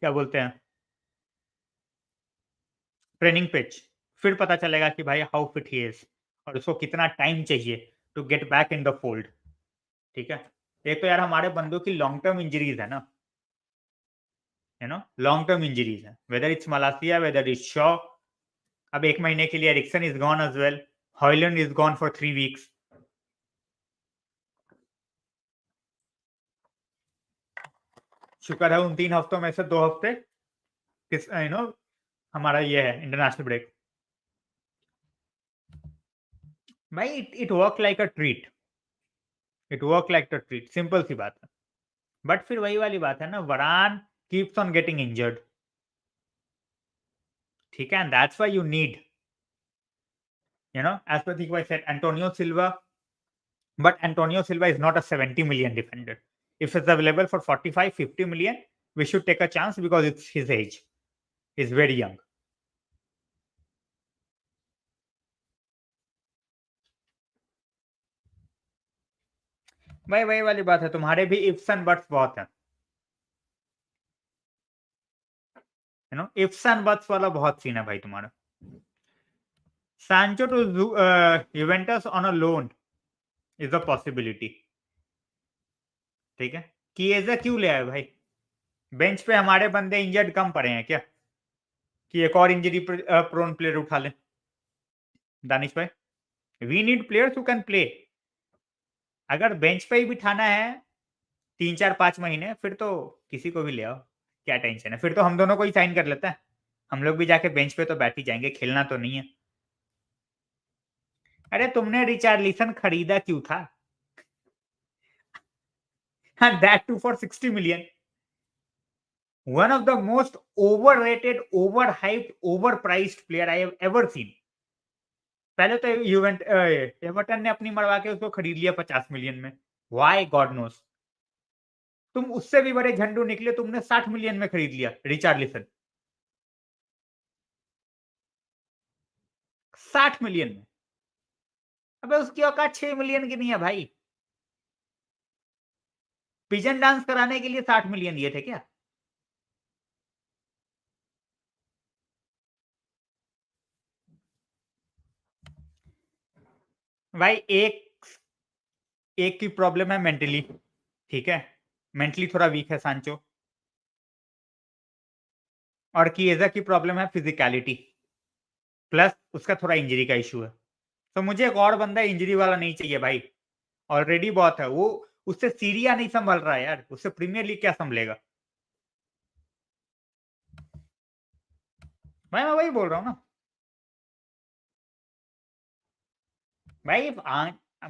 क्या बोलते हैं, ट्रेनिंग पिच, फिर पता चलेगा कि भाई हाउ फिट ही इज और उसको कितना टाइम चाहिए to get back in the fold. ठीक है. एक तो यार हमारे बंदों की लॉन्ग टर्म इंजरीज है ना, लॉन्ग टर्म इंजरीज है, whether it's Malacia, whether it's Shaw. अब 1 महीने के लिए Eriksen is gone as well. Hojlund is gone for 3 weeks. शुक्र है उन 3 हफ्तों में से 2 हफ्ते किस हमारा ये है इंटरनेशनल ब्रेक. भाई it work like a treat. It work like a treat, simple सी बात है. बट फिर वही वाली बात है ना, वरान कीप्स ऑन गेटिंग इंजर्ड. ठीक है, and that's why you need, as Pratik bhai said, Antonio Silva. But Antonio Silva is not a 70 million defender. If it's available for 45, 50 million, we should take a chance because it's his age. He's very young. भाई वही वाली बात है, तुम्हारे भी इफ्स एंड बट्स बहुत हैं. इफ्स एंड बट्स वाला बहुत सीन है भाई तुम्हारा. Sancho to Juventus on a loan is a possibility. ठीक है. किएजा क्यों ले आए भाई? बेंच पे हमारे बंदे इंजर्ड कम पड़े हैं क्या कि एक और इंजरी प्रोन प्लेयर उठा लें? दानिश भाई, we need players who can play. अगर बेंच पे ही बिठाना है 3-4-5 महीने, फिर तो किसी को भी ले आओ, क्या टेंशन है? फिर तो हम दोनों को ही साइन कर लेता है, हम लोग भी जाके बेंच पे तो बैठ ही जाएंगे, खेलना तो नहीं है. अरे तुमने रिचार्लिसन खरीदा क्यों था? And that too for 60 million. One of the most overrated, overhyped, overpriced player I have ever seen. पहले तो एवर्टन ने अपनी मरवा के उसको खरीद लिया 50 मिलियन में. Why God knows. तुम उससे भी बड़े झंडू निकले, तुमने 60 मिलियन में खरीद लिया रिचार्लिसन. 60 मिलियन में. अबे उसकी औकात 6 मिलियन की नहीं है भाई. पिजन डांस कराने के लिए 60 मिलियन दिए थे क्या? भाई एक की प्रॉब्लम है मेंटली. ठीक है, मेंटली थोड़ा वीक है सांचो। और किएज़ा की प्रॉब्लम है फिज़िकैलिटी, प्लस उसका थोड़ा इंजरी का इश्यू है। तो मुझे एक और बंदा इंजरी वाला नहीं चाहिए भाई, ऑलरेडी बहुत है। वो उससे सीरी A नहीं सँभल रहा है यार, उससे प्रीमियर लीग क्या सँभलेगा? भाई मैं वही बोल रहा हूँ ना। भाई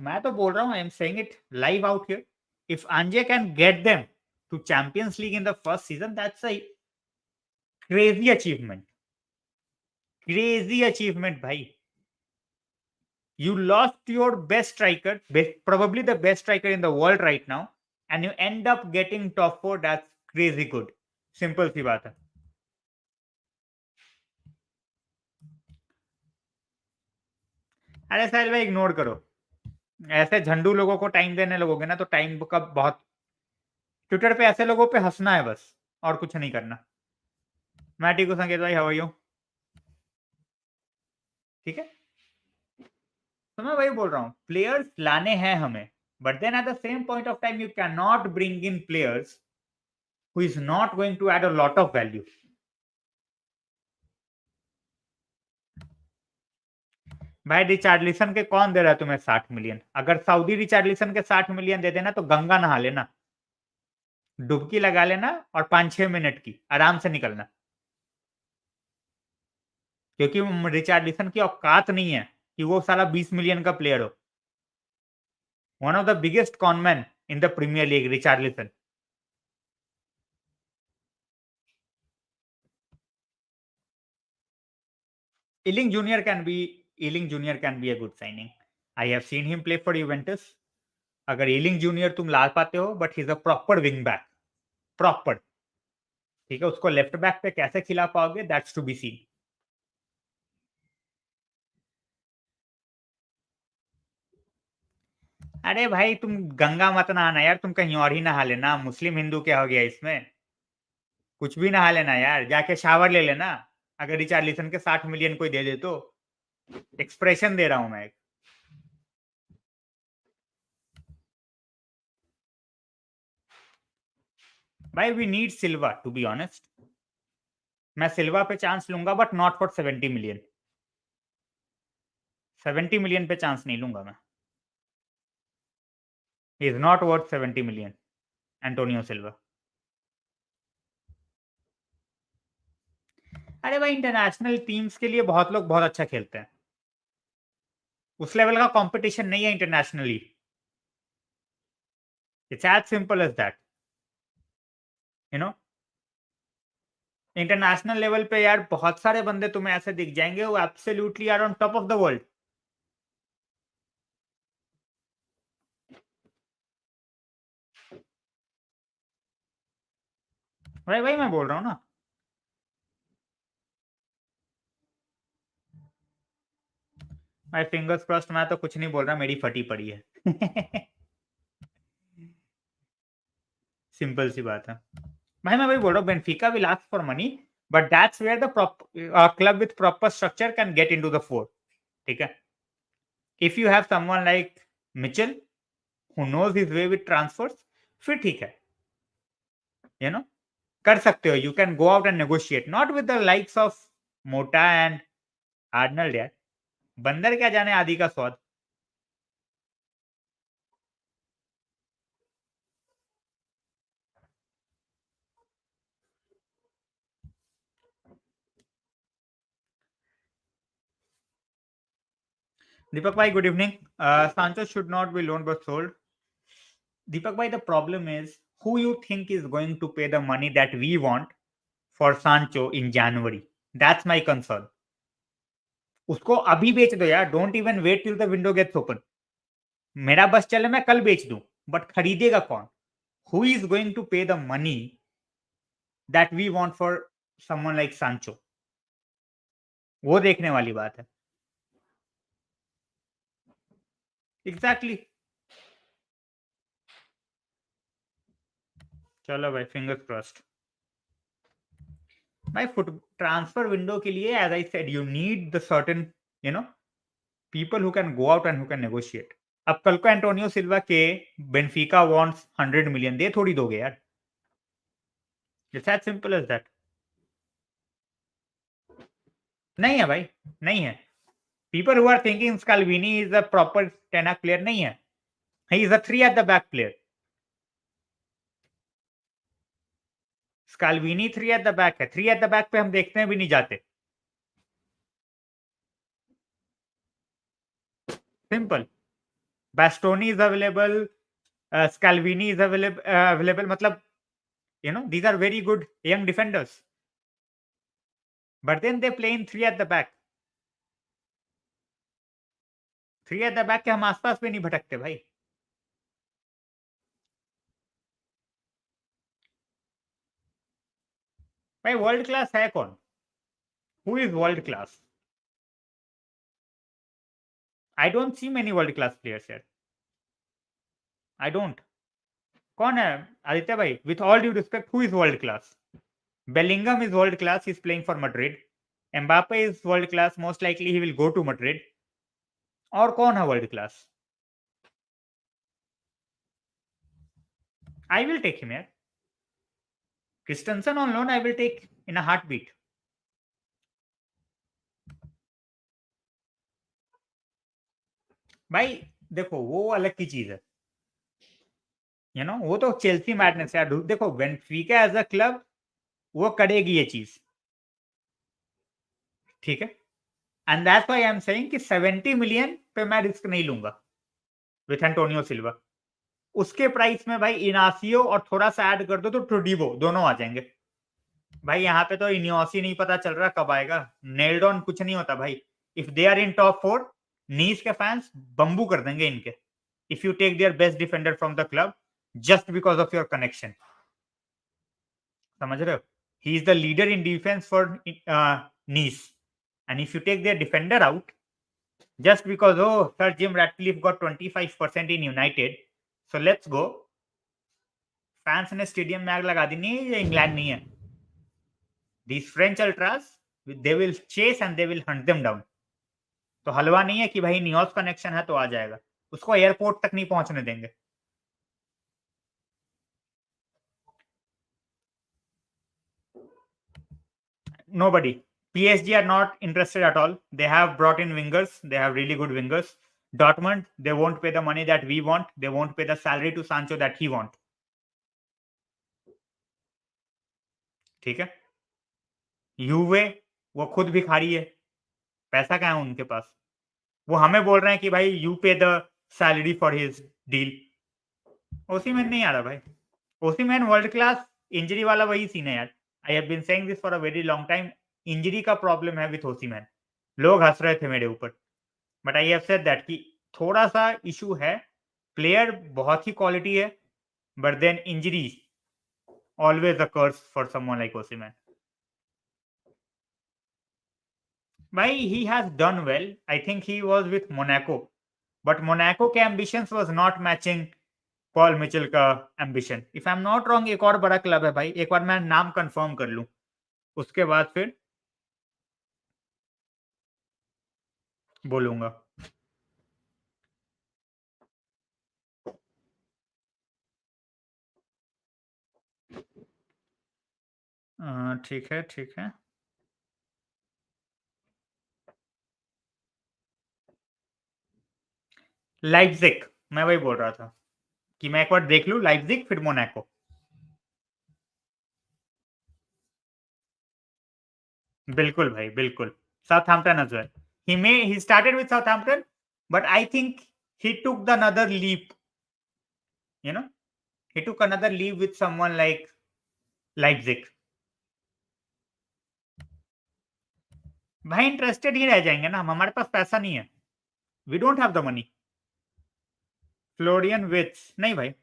मैं तो बोल रहा हूँ, I am saying it live out here, if Ange can get them to Champions League in the first season, that's a crazy achievement, crazy achievement भाई। You lost your best striker, probably the best striker in the world right now, and you end up getting top 4. That's crazy good. Simple सी बात है। अरे साहिल भाई इग्नोर करो। ऐसे झंडू लोगों को टाइम देने लगोगे ना तो टाइम का बहुत, ट्विटर पे ऐसे लोगों पे हंसना है बस, और कुछ नहीं करना। मैं ठीक हूँ संकेत भाई, हाउ आर यू? ठीक है, तो मैं वही बोल रहा हूँ, प्लेयर्स लाने हैं हमें, but then at the same point of time you can not bring in players who is not going to add a lot of value. भाई रिचार्लिसन के कौन दे रहा है तुम्हें 60 मिलियन? अगर सऊदी रिचार्लिसन के 60 मिलियन दे देना तो गंगा नहा लेना, डुबकी लगा लेना और 5-6 मिनट की आराम से निकलना, क्योंकि रिचार्लिसन की औकात नहीं है कि वो साला 20 मिलियन का प्लेयर हो। One of the biggest conman in the Premier League Richarlison. Iling Junior can be, Iling Junior can be a good signing. I have seen him play for Juventus. अगर इलिंग जूनियर तुम ला पाते हो, but he is a proper wing back, proper, ठीक है, उसको लेफ्ट बैक पे कैसे खिला पाओगे, दैट्स टू बी सीन। अरे भाई तुम गंगा मत नहाना यार, तुम कहीं और ही नहा लेना, मुस्लिम हिंदू क्या हो गया इसमें? कुछ भी नहा लेना यार, जाके शावर ले लेना। अगर रिचार्लिसन के 60 मिलियन कोई दे दे तो, एक्सप्रेशन दे रहा हूं मैं। भाई we need Silva to be honest. मैं सिल्वा पे चांस लूंगा, but not for 70 million. 70 million पे चांस नहीं लूंगा मैं। He is not worth 70 million, Antonio Silva. अरे भाई इंटरनेशनल टीम्स के लिए बहुत लोग बहुत अच्छा खेलते हैं, उस लेवल का कंपटीशन नहीं है internationally. It's as simple as that, you know. International level पे यार बहुत सारे बंदे तुम्हें ऐसे दिख जाएंगे, वो absolutely are on top of the world. भाई भाई मैं बोल रहा हूँ ना। भाई फिंगर्स क्रॉस्ड, मैं तो कुछ नहीं बोल रहा, मेरी फटी पड़ी है। सिंपल सी बात है। भाई मैं वही बोल रहा हूँ, Benfica will ask for money, but that's where the club with proper structure can get into the four, ठीक है। If you have someone like Mitchell who knows his way with transfers, फिर ठीक है, यू नो, कर सकते हो, you can go out and negotiate, not with the likes of Mota and Arnold यार। बंदर क्या जाने आदि का स्वाद। दीपक भाई गुड इवनिंग। सांचो should not be loan but sold. Deepak bhai, the problem is who you think is going to pay the money that we want for Sancho in January. That's my concern. उसको अभी बेच दो यार, don't even wait till the window gets open. मेरा बस चले मैं कल बेच दूं, बट खरीदेगा कौन? Who is going to pay the money that we want for someone like Sancho? वो देखने वाली बात है। Exactly exactly. चलो भाई फिंगर्स क्रॉस्ड। भाई फुट ट्रांसफर विंडो के लिए as I said you need the certain, you know, people who can go out and who can negotiate. अब कल को एंटोनियो सिल्वा के बेनफिका वांट्स 100 मिलियन, दे थोड़ी दोगे यार। It's as simple as that. नहीं है भाई, नहीं है। People who are thinking Scalvini is a proper 10 player, नहीं है। He is a 3 at the back player. Scalvini 3 at the back है। 3 एट द बैक पे हम देखते हैं भी नहीं जाते। Simple. Bastoni is available, Scalvini is available, मतलब these are very good young defenders. But then they play in 3 at the back. 3 at the back के हम आसपास भी नहीं भटकते भाई। भाई वर्ल्ड क्लास है कौन? Who is world class? I don't see many world class players here. I don't. कौन है आदित्य भाई? With all due respect, who is world class? Bellingham is world class. He's playing for Madrid. Mbappe is world class. Most likely he will go to Madrid. और कौन है world class? I will take him here. Christensen on loan I will take in a heartbeat. भाई देखो वो अलग की चीज है, वो तो चेल्सी मैडनेस है। देखो बेनफिका एज अ क्लब वो करेगी ये चीज, ठीक है। And that's why I am saying कि 70 मिलियन पे मैं रिस्क नहीं लूंगा विथ एंटोनियो सिल्वा। उसके प्राइस में भाई इनासियो और थोड़ा सा ऐड कर दो तो टोडिबो दोनों आ जाएंगे। भाई यहाँ पे तो इनियोसी नहीं पता चल रहा कब आएगा। नेल्ड ऑन कुछ नहीं होता भाई। If they are in top 4, Nice के फैंस बम्बू कर देंगे इनके। If you take their best defender from the club just because of your connection, समझ रहे हो? He is the leader in defence for Nice, and if you take their defender out just because Sir Jim Ratcliffe got 25% in United, so let's go। Fans ने स्टेडियम में आग लगा दी, नहीं ये इंग्लैंड नहीं है। These French ultras, they will chase and they will hunt them down। तो हलवा नहीं है कि भाई नियोस कनेक्शन है तो आ जाएगा, उसको एयरपोर्ट तक नहीं पहुंचने देंगे। Nobody। PSG are not interested at all। They have brought in wingers, they have really good wingers। Dortmund, they won't pay the money that we want, they won't pay the salary to Sancho that he want, ठीक है। यूवे वो खुद भिखारी है, पैसा क्या है उनके पास? वो हमें बोल रहे हैं कि भाई you pay the salary for his deal. Osimhen नहीं आ रहा भाई। ओसीमैन वर्ल्ड क्लास, इंजरी वाला वही सीन है यार। I have been saying this for a very long time. Injury का प्रॉब्लम है विथ ओसीमैन। लोग हंस रहे थे मेरे ऊपर, but I have said that कि थोड़ा सा इशू है। प्लेयर बहुत ही क्वालिटी है, but then injury always occurs for someone like Osimhen. भाई he has done well। I think he was with Monaco, but Monaco के ambitions was not matching Paul Mitchell का ambition. If I am not wrong एक और बड़ा क्लब है भाई, एक बार मैं नाम कंफर्म कर लूं उसके बाद फिर बोलूंगा। ठीक है ठीक है। लाइप्जिग, मैं वही बोल रहा था कि मैं एक बार देख लूं लाइप्जिग फिर मोनाको। बिल्कुल भाई बिल्कुल। Southampton as well. He started with Southampton, but I think he took the another leap, you know he took another leap with someone like Leipzig। भाई इंटरेस्टेड ही रह जाएंगे ना हम, हमारे पास पैसा नहीं है। We don't have the money. Florian Wirtz नहीं भाई।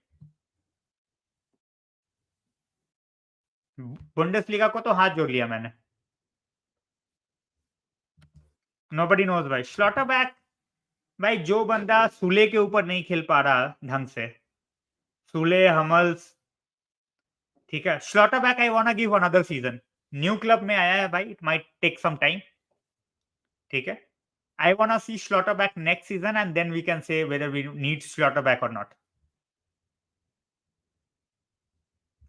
बुंडेसलीगा को तो हाथ जोड़ लिया मैंने। नोबडी नोज भाई। स्लॉटरबैक भाई जो बंदा सूले के ऊपर नहीं खेल पा रहा ढंग से, सूले हमल्स, ठीक है। Schlotterbeck I want to give another season. New club में आया है भाई, it might take some time, ठीक है। I wanna see Schlotterbeck next season, and then we can say whether we need Schlotterbeck or not.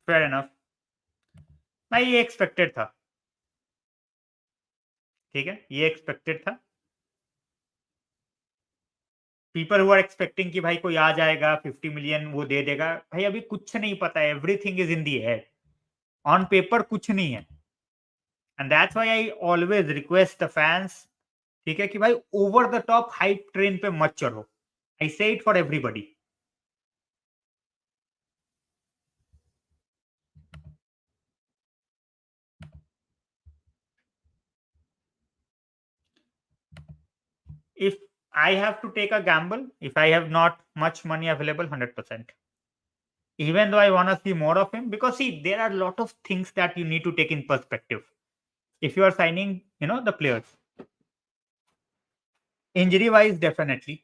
Fair enough. भाई ये एक्सपेक्टेड था, ठीक है, ये एक्सपेक्टेड था। पीपल हु आर एक्सपेक्टिंग कि भाई कोई आ जाएगा 50 मिलियन वो दे देगा, भाई अभी कुछ नहीं पता है, everything is in the air, on paper कुछ नहीं है। And that's why I always request the fans, ठीक है, कि भाई over the top hype train पे मत चढ़ो। आई से it for everybody. If I have to take a gamble, if I have not much money available, 100%. Even though I want to see more of him, because see, there are a lot of things that you need to take in perspective. If you are signing, the players, injury wise, definitely,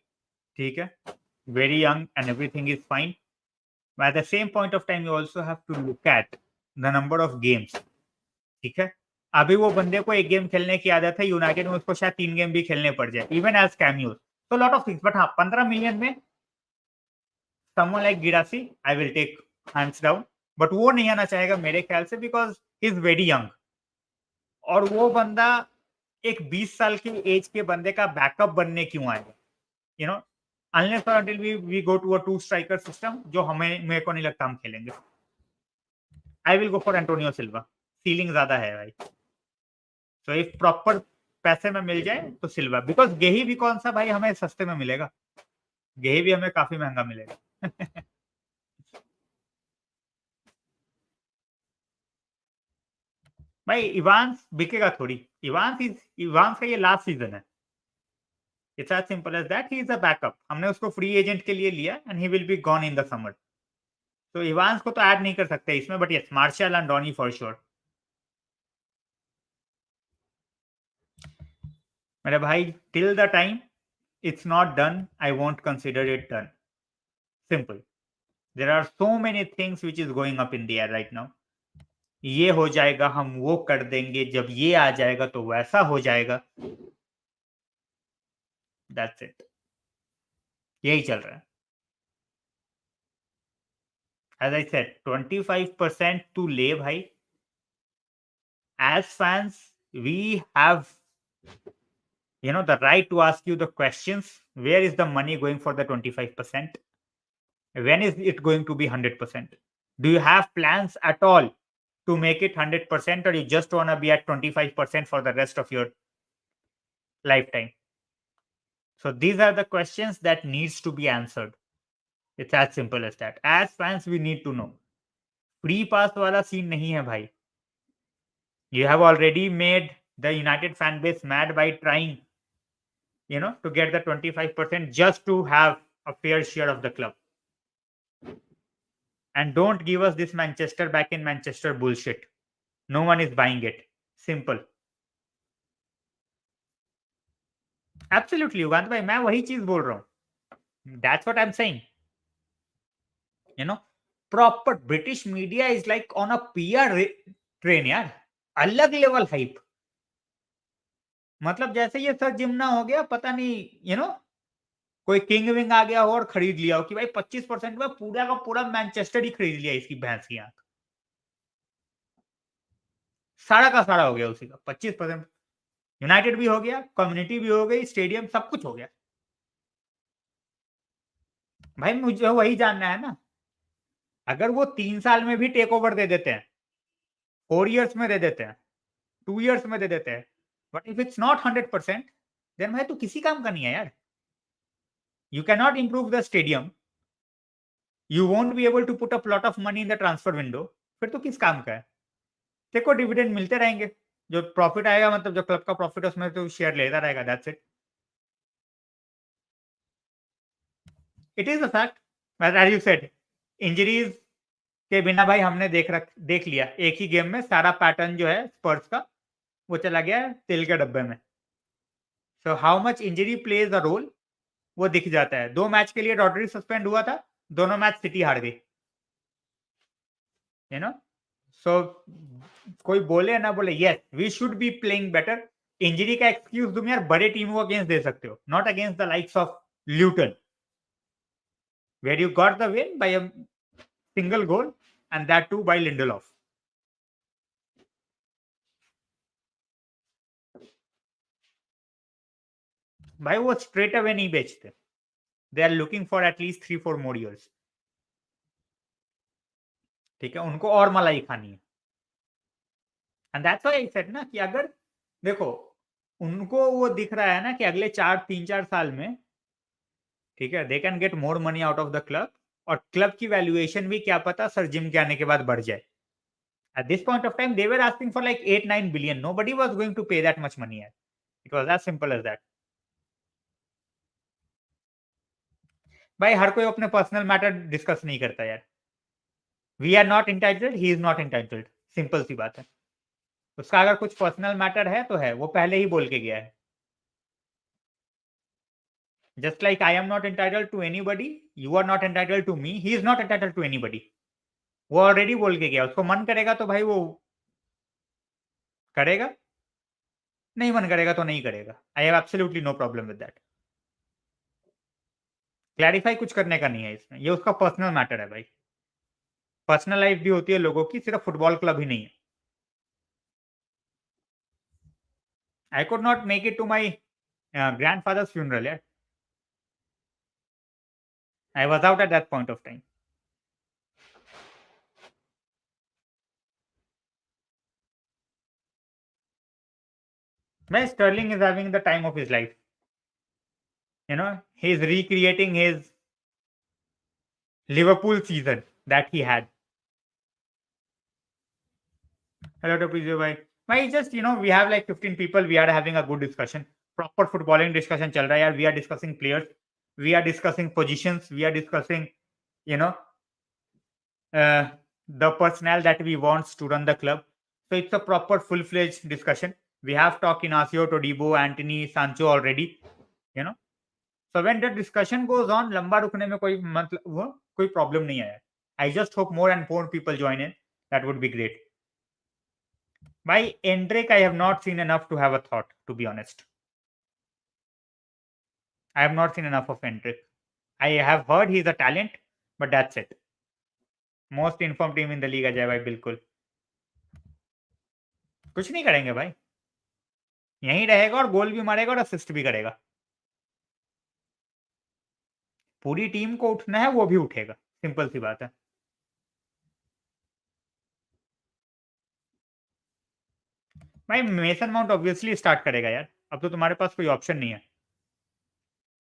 ठीक है, very young and everything is fine. But at the same point of time, you also have to look at the number of games, ठीक है। अभी वो बंदे को एक गेम खेलने की आदत है, यूनाइटेड में उसको शायद 3 गेम भी खेलने पड़ जाए, इवन एज कैमियोस। तो लॉट ऑफ थिंग्स, बट हाँ 15 मिलियन में someone like Guirassy I will take hands down, but वो नहीं आना चाहेगा मेरे ख्याल से, because he is very young. और वो बंदा एक 20 साल की एज के बंदे का बैकअप बनने क्यों आएगा, अनलेस और until we go to a 2 striker system, जो मेरे को नहीं लगता हम खेलेंगे। I will go for Antonio Silva, ceiling ज्यादा है भाई। सो इफ प्रॉपर पैसे में मिल जाए तो सिल्वा, बिकॉज गेही भी कौन सा भाई हमें सस्ते में मिलेगा, गेही भी हमें काफी महंगा मिलेगा। भाई इवांस बिकेगा थोड़ी, इवांस का ये लास्ट सीजन है। It's as simple as that, he is a backup, हमने उसको फ्री एजेंट के लिए लिया and he will be gone in the summer. तो इवांस को तो ऐड नहीं कर सकते इसमें, but yes Martial and Donny for sure. मेरे भाई till the time it's not done, I won't consider it done. Simple. There are so many things which is going up in the air right now. ये हो जाएगा, हम वो कर देंगे, जब ये आ जाएगा तो वैसा हो जाएगा। That's it. यही चल रहा है। As I said, 25% तू ले भाई। As fans, we have the right to ask you the questions. Where is the money going for the 25%? When is it going to be 100%? Do you have plans at all to make it 100%, or you just want to be at 25% for the rest of your lifetime? So these are the questions that needs to be answered. It's as simple as that. As fans, we need to know. Free pass wala scene nahi hai bhai. You have already made the United fan base mad by trying, to get the 25% just to have a fair share of the club. And don't give us this Manchester back in Manchester bullshit. No one is buying it. Simple. Absolutely, युगांत भाई, मैं वही चीज बोल रहा हूँ। That's what I'm saying. Proper British media is like on a PR train यार, अलग लेवल हाइप। मतलब जैसे ये सर जिम्ना हो गया, पता नहीं कोई किंग विंग आ गया हो और खरीद लिया हो कि भाई 25% में पूरा का पूरा मैनचेस्टर ही खरीद लिया इसकी भैंस की आंख। सारा का सारा हो गया उसी का 25%। यूनाइटेड भी हो गया, कम्युनिटी भी हो गई, स्टेडियम सब कुछ हो गया। भाई मुझे वही जानना है ना, अगर वो 3 साल में भी टेक ओवर दे देते हैं, 4 इयर्स में दे देते हैं, 2 इयर्स में दे देते हैं, but if it's not 100%, then भाई तो किसी काम का नहीं है यार। You can not improve the stadium, you won't be able to put up lot of money in the transfer window, फिर तो किस काम का है। देखो डिविडेंड मिलते रहेंगे, जो प्रॉफिट आएगा, मतलब जो क्लब का प्रॉफिट है उसमें तो शेयर लेता रहेगा, that's it. It is a fact, but as you said, injuries के बिना भाई हमने देख लिया एक ही गेम में सारा पैटर्न जो है स्पर्स का, वो चला गया तिल के डब्बे में। So how much injury plays a role, वो दिख जाता है। 2 मैच के लिए रॉड्री सस्पेंड हुआ था, दोनों मैच सिटी हार गई। सो कोई बोले ना बोले, yes we should be playing better, injury का एक्सक्यूज तुम यार बड़े टीमों को अगेंस्ट दे सकते हो, not against the likes of Luton, where you got the win by a single goal and that too by Lindelof. भाई वो स्ट्रेट अवे नहीं बेचते, they are looking for at least 3-4 more years. ठीक है, उनको और मलाई खानी है। And that's why I said ना कि अगर देखो उनको वो दिख रहा है ना कि अगले 3-4 साल में, ठीक है, they can get more money out of the club, और क्लब की वैल्यूएशन भी क्या पता सर जिम के आने के बाद बढ़ जाए। At this point of time they were asking for like 8-9 billion, nobody was going to pay that much money यार, it was as simple as that. भाई हर कोई अपने पर्सनल मैटर डिस्कस नहीं करता यार, we are not entitled, he is not entitled, simple सी बात है। उसका अगर कुछ पर्सनल मैटर है तो है, वो पहले ही बोल के गया है। Just like I am not entitled to anybody, you are not entitled to me, he is not entitled to anybody. वो ऑलरेडी बोल के गया, उसको मन करेगा तो भाई वो करेगा, नहीं मन करेगा तो नहीं करेगा। I have absolutely no problem with that. Clarify कुछ करने का नहीं है इसमें, ये उसका पर्सनल मैटर है भाई। पर्सनल लाइफ भी होती है लोगों की, सिर्फ फुटबॉल क्लब ही नहीं है। I could not make it to my grandfather's funeral यार, I was out at that point of time. Man, Sterling is having the time of his life. You know, he's recreating his Liverpool season that he had. Hello to Prijo bhai. Bhai, just we have like 15 people. We are having a good discussion. Proper footballing discussion चल रहा है यार. We are discussing players. We are discussing positions. We are discussing, you know, uh, the personnel that we want to run the club. So it's a proper full-fledged discussion. We have talked Inacio, Todibo, Antony, Sancho already. You know. So when the discussion goes on, लंबा रुकने में कोई मतलब वो कोई प्रॉब्लम नहीं है। I just hope more and more people join in. That would be great. By Endrick, I have not seen enough to have a thought, to be honest. I have not seen enough of Endrick. I have heard he's a talent, but that's it. Most informed team in the league Ajay भाई बिल्कुल। कुछ नहीं करेंगे भाई, यहीं रहेगा और गोल भी मारेगा और असिस्ट भी करेगा। पूरी टीम को उठना है, वो भी उठेगा, सिंपल सी बात है। भाई मेसन माउंट ऑब्वियसली स्टार्ट करेगा यार, अब तो तुम्हारे पास कोई ऑप्शन नहीं है।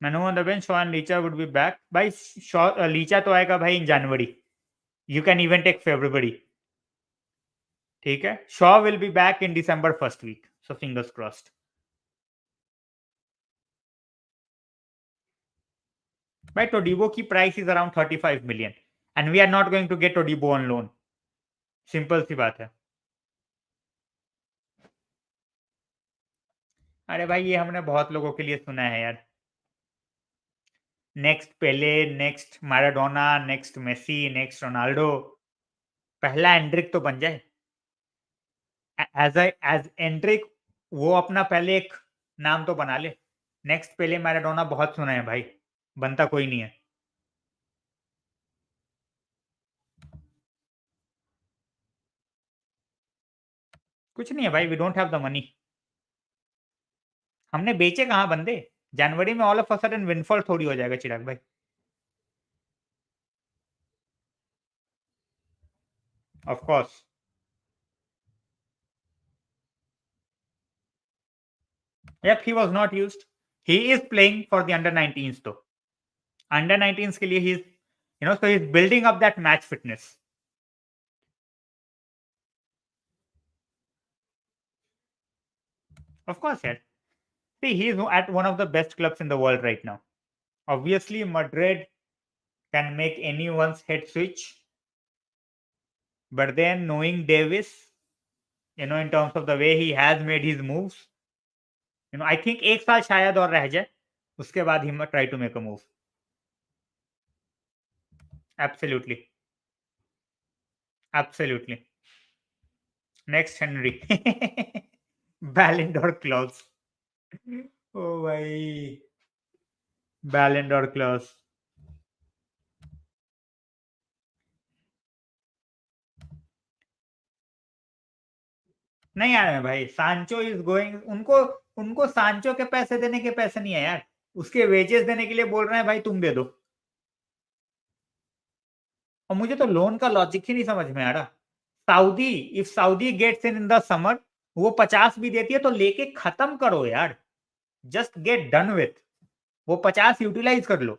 Manu on the bench, Shaw and Licha would be back. भाई लीचा तो आएगा भाई in January, you can even take February, ठीक है। Shaw will be back in December first week, so fingers crossed. भाई टोडिबो की price is around 35 million and we are not going to get Todibo on loan, simple सी बात है। अरे भाई ये हमने बहुत लोगों के लिए सुना है यार, next Pele, next Maradona, next Messi, next Ronaldo. पहला एंड्रिक तो बन जाए एज एंड्रिक, वो अपना पहले एक नाम तो बना ले। नेक्स्ट पेले मैराडोना बहुत सुना है भाई, बनता कोई नहीं है। कुछ नहीं है भाई, we don't have the money. हमने बेचे कहाँ बंदे, जनवरी में all of a sudden windfall थोड़ी हो जाएगा चिराग भाई। Of course. Yep, he was not used. He is playing for the under 19s though. Under 19s के लिए he is, so he is building up that match fitness. Of course, yeah. See, he is at one of the best clubs in the world right now. Obviously, Madrid can make anyone's head switch. But then knowing Davis, in terms of the way he has made his moves, I think एक साल शायद और रह जाए, उसके बाद he might try to make a move. Absolutely. Absolutely. Next Henry. Ballon d'Or clause. ओ भाई, बैलेंड और क्लॉस। नहीं आ रहे हैं भाई, सांचो इज गोइंग, उनको उनको सांचो के पैसे देने के पैसे नहीं है यार, उसके वेजेस देने के लिए बोल रहे हैं भाई तुम दे दो। और मुझे तो लोन का लॉजिक ही नहीं समझ में आ रहा। Saudi, if Saudi gets in the summer, वो 50 भी देती है तो लेके खत्म करो यार, जस्ट गेट डन विथ, वो 50 यूटिलाइज कर लो।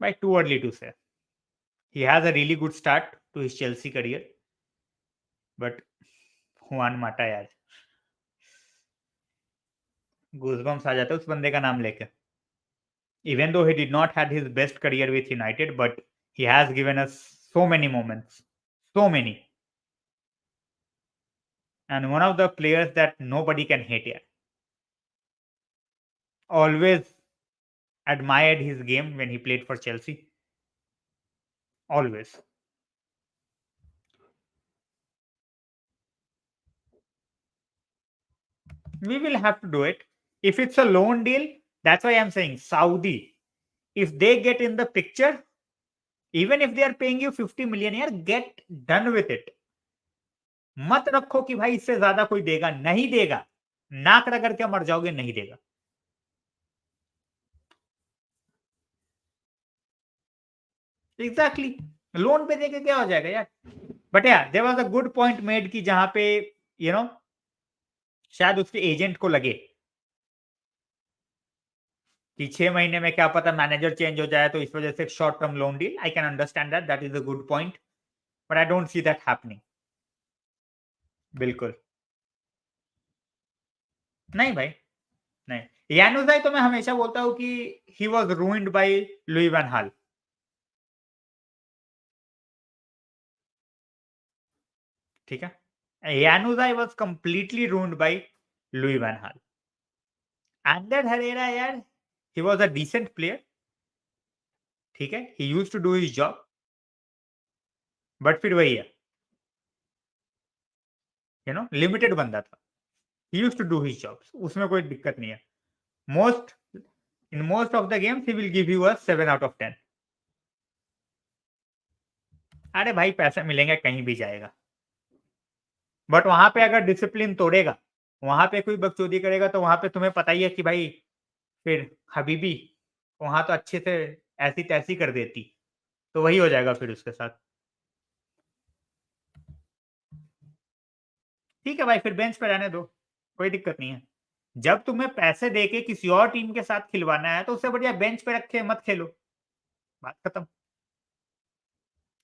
भाई to early to say, he has a really good start to his Chelsea career, but Juan Mata यार, गूजबम्स आ जाते हैं उस बंदे का नाम लेके। Even though he did not had his best career with United, but he has given us so many moments, so many, and one of the players that nobody can hate here. Always admired his game when he played for Chelsea. Always. We will have to do it. If it's a loan deal, that's why I'm saying Saudi. If they get in the picture, even if they are paying you 50 million, यार, get done with it. मत रखो कि भाई इससे ज्यादा कोई देगा, नहीं देगा, नाक रगड़ के मर जाओगे, नहीं देगा। एग्जैक्टली, लोन पे देके क्या हो जाएगा यार। बट यार there was a good point made कि जहां पे यू नो शायद उसके एजेंट को लगे कि 6 महीने में क्या पता मैनेजर चेंज हो जाए, तो इस वजह से short term loan deal, I can understand that, that is a good point, but I don't see that happening. बिल्कुल नहीं भाई, नहीं। यानुजाई तो मैं हमेशा बोलता हूँ कि he was ruined by Louis van Gaal. ठीक है, Januzaj was completely ruined by Louis van Gaal. Ander Herrera यार, he was a decent player, ठीक है, he used to do his job, but फिर वही है, लिमिटेड बंदा था। He used to do his jobs, उसमें कोई दिक्कत नहीं है। Most in most of the games he will give you a 7 out of 10। अरे भाई पैसे मिलेंगे कहीं भी जाएगा, बट वहां पे अगर डिसिप्लिन तोड़ेगा, वहां पे कोई बकचोदी करेगा, तो वहां पे तुम्हें पता ही है कि भाई फिर हबीबी वहां तो अच्छे से ऐसी तैसी कर देती, तो वही हो जाएगा फिर उसके साथ। ठीक है भाई, फिर बेंच पे रहने दो, कोई दिक्कत नहीं है। जब तुम्हें पैसे देके किसी और टीम के साथ खिलवाना है, तो उससे बढ़िया बेंच पे रख के मत खेलो, बात खत्म।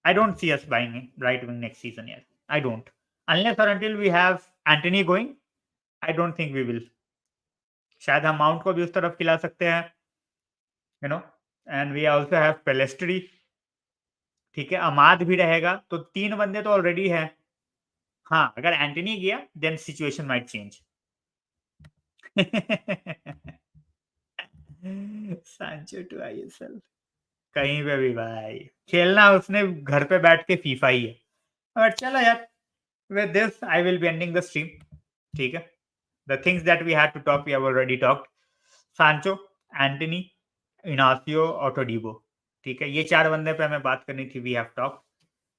I don't see us buying right wing next season yet. I don't. Unless or until we have Antony going, I don't think we will. शायद हम माउंट को भी उस तरफ खिला सकते हैं, you know, and we also have Pellistri. ठीक है, अमाद भी रहेगा, तो 3 बंदे तो ऑलरेडी हैं। हाँ, अगर एंटनी गया देन सिचुएशन माइट चेंज। सांचो टू आईएसएल, कहीं पे भी भाई खेलना उसने घर पे बैठ के फीफा ही है। बट चलो यार, with this I will be ending the stream, ठीक है। The things that we had to talk, we have already talked. Sancho, Antony, Inacio और Todibo, ठीक है, ये 4 बंदे पे हमें बात करनी थी, we have talked.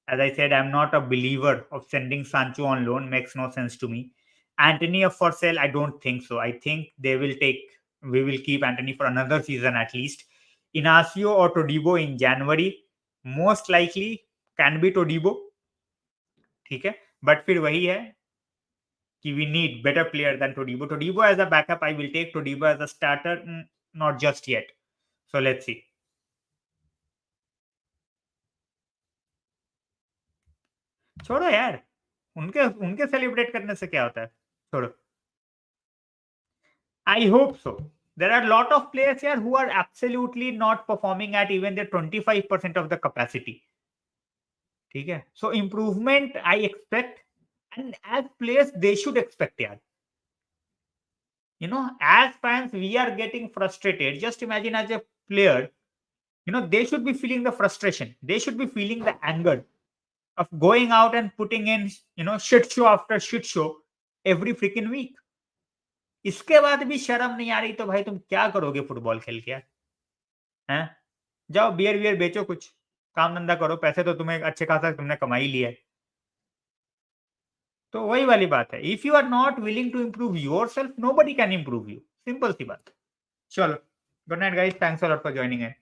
As I said, I'm not a believer of sending Sancho on loan, makes no sense to me. Antony up for sale, I don't think so. I think we will keep Antony for another season at least. Inacio or Todibo in January, most likely can be Todibo, ठीक है, बट फिर वही है कि we need better player than Todibo. Todibo as a backup, I will take. Todibo as a starter, not just yet. So let's see. छोड़ो यार, उनके उनके सेलिब्रेट करने से क्या होता है, छोड़ो। I hope so. There are a lot of players here who are absolutely not performing at even their 25% of the capacity. ठीक है, so improvement I expect, and as players they should expect यार। As fans we are getting frustrated. Just imagine as a player, they should be feeling the frustration, they should be feeling the anger, of going out and putting in, shit show after shit show every freaking week. इसके बाद भी शर्म नहीं आ रही तो भाई तुम क्या करोगे फुटबॉल खेल के यार? हैं? जाओ बियर-वियर बेचो कुछ, काम-धंधा करो, पैसे तो तुम्हें अच्छे खासा तुमने कमा ही लिया है। तो वही वाली बात है, if you are not willing to improve yourself, nobody can improve you, simple सी बात है। चलो, good night guys, thanks a lot for joining in.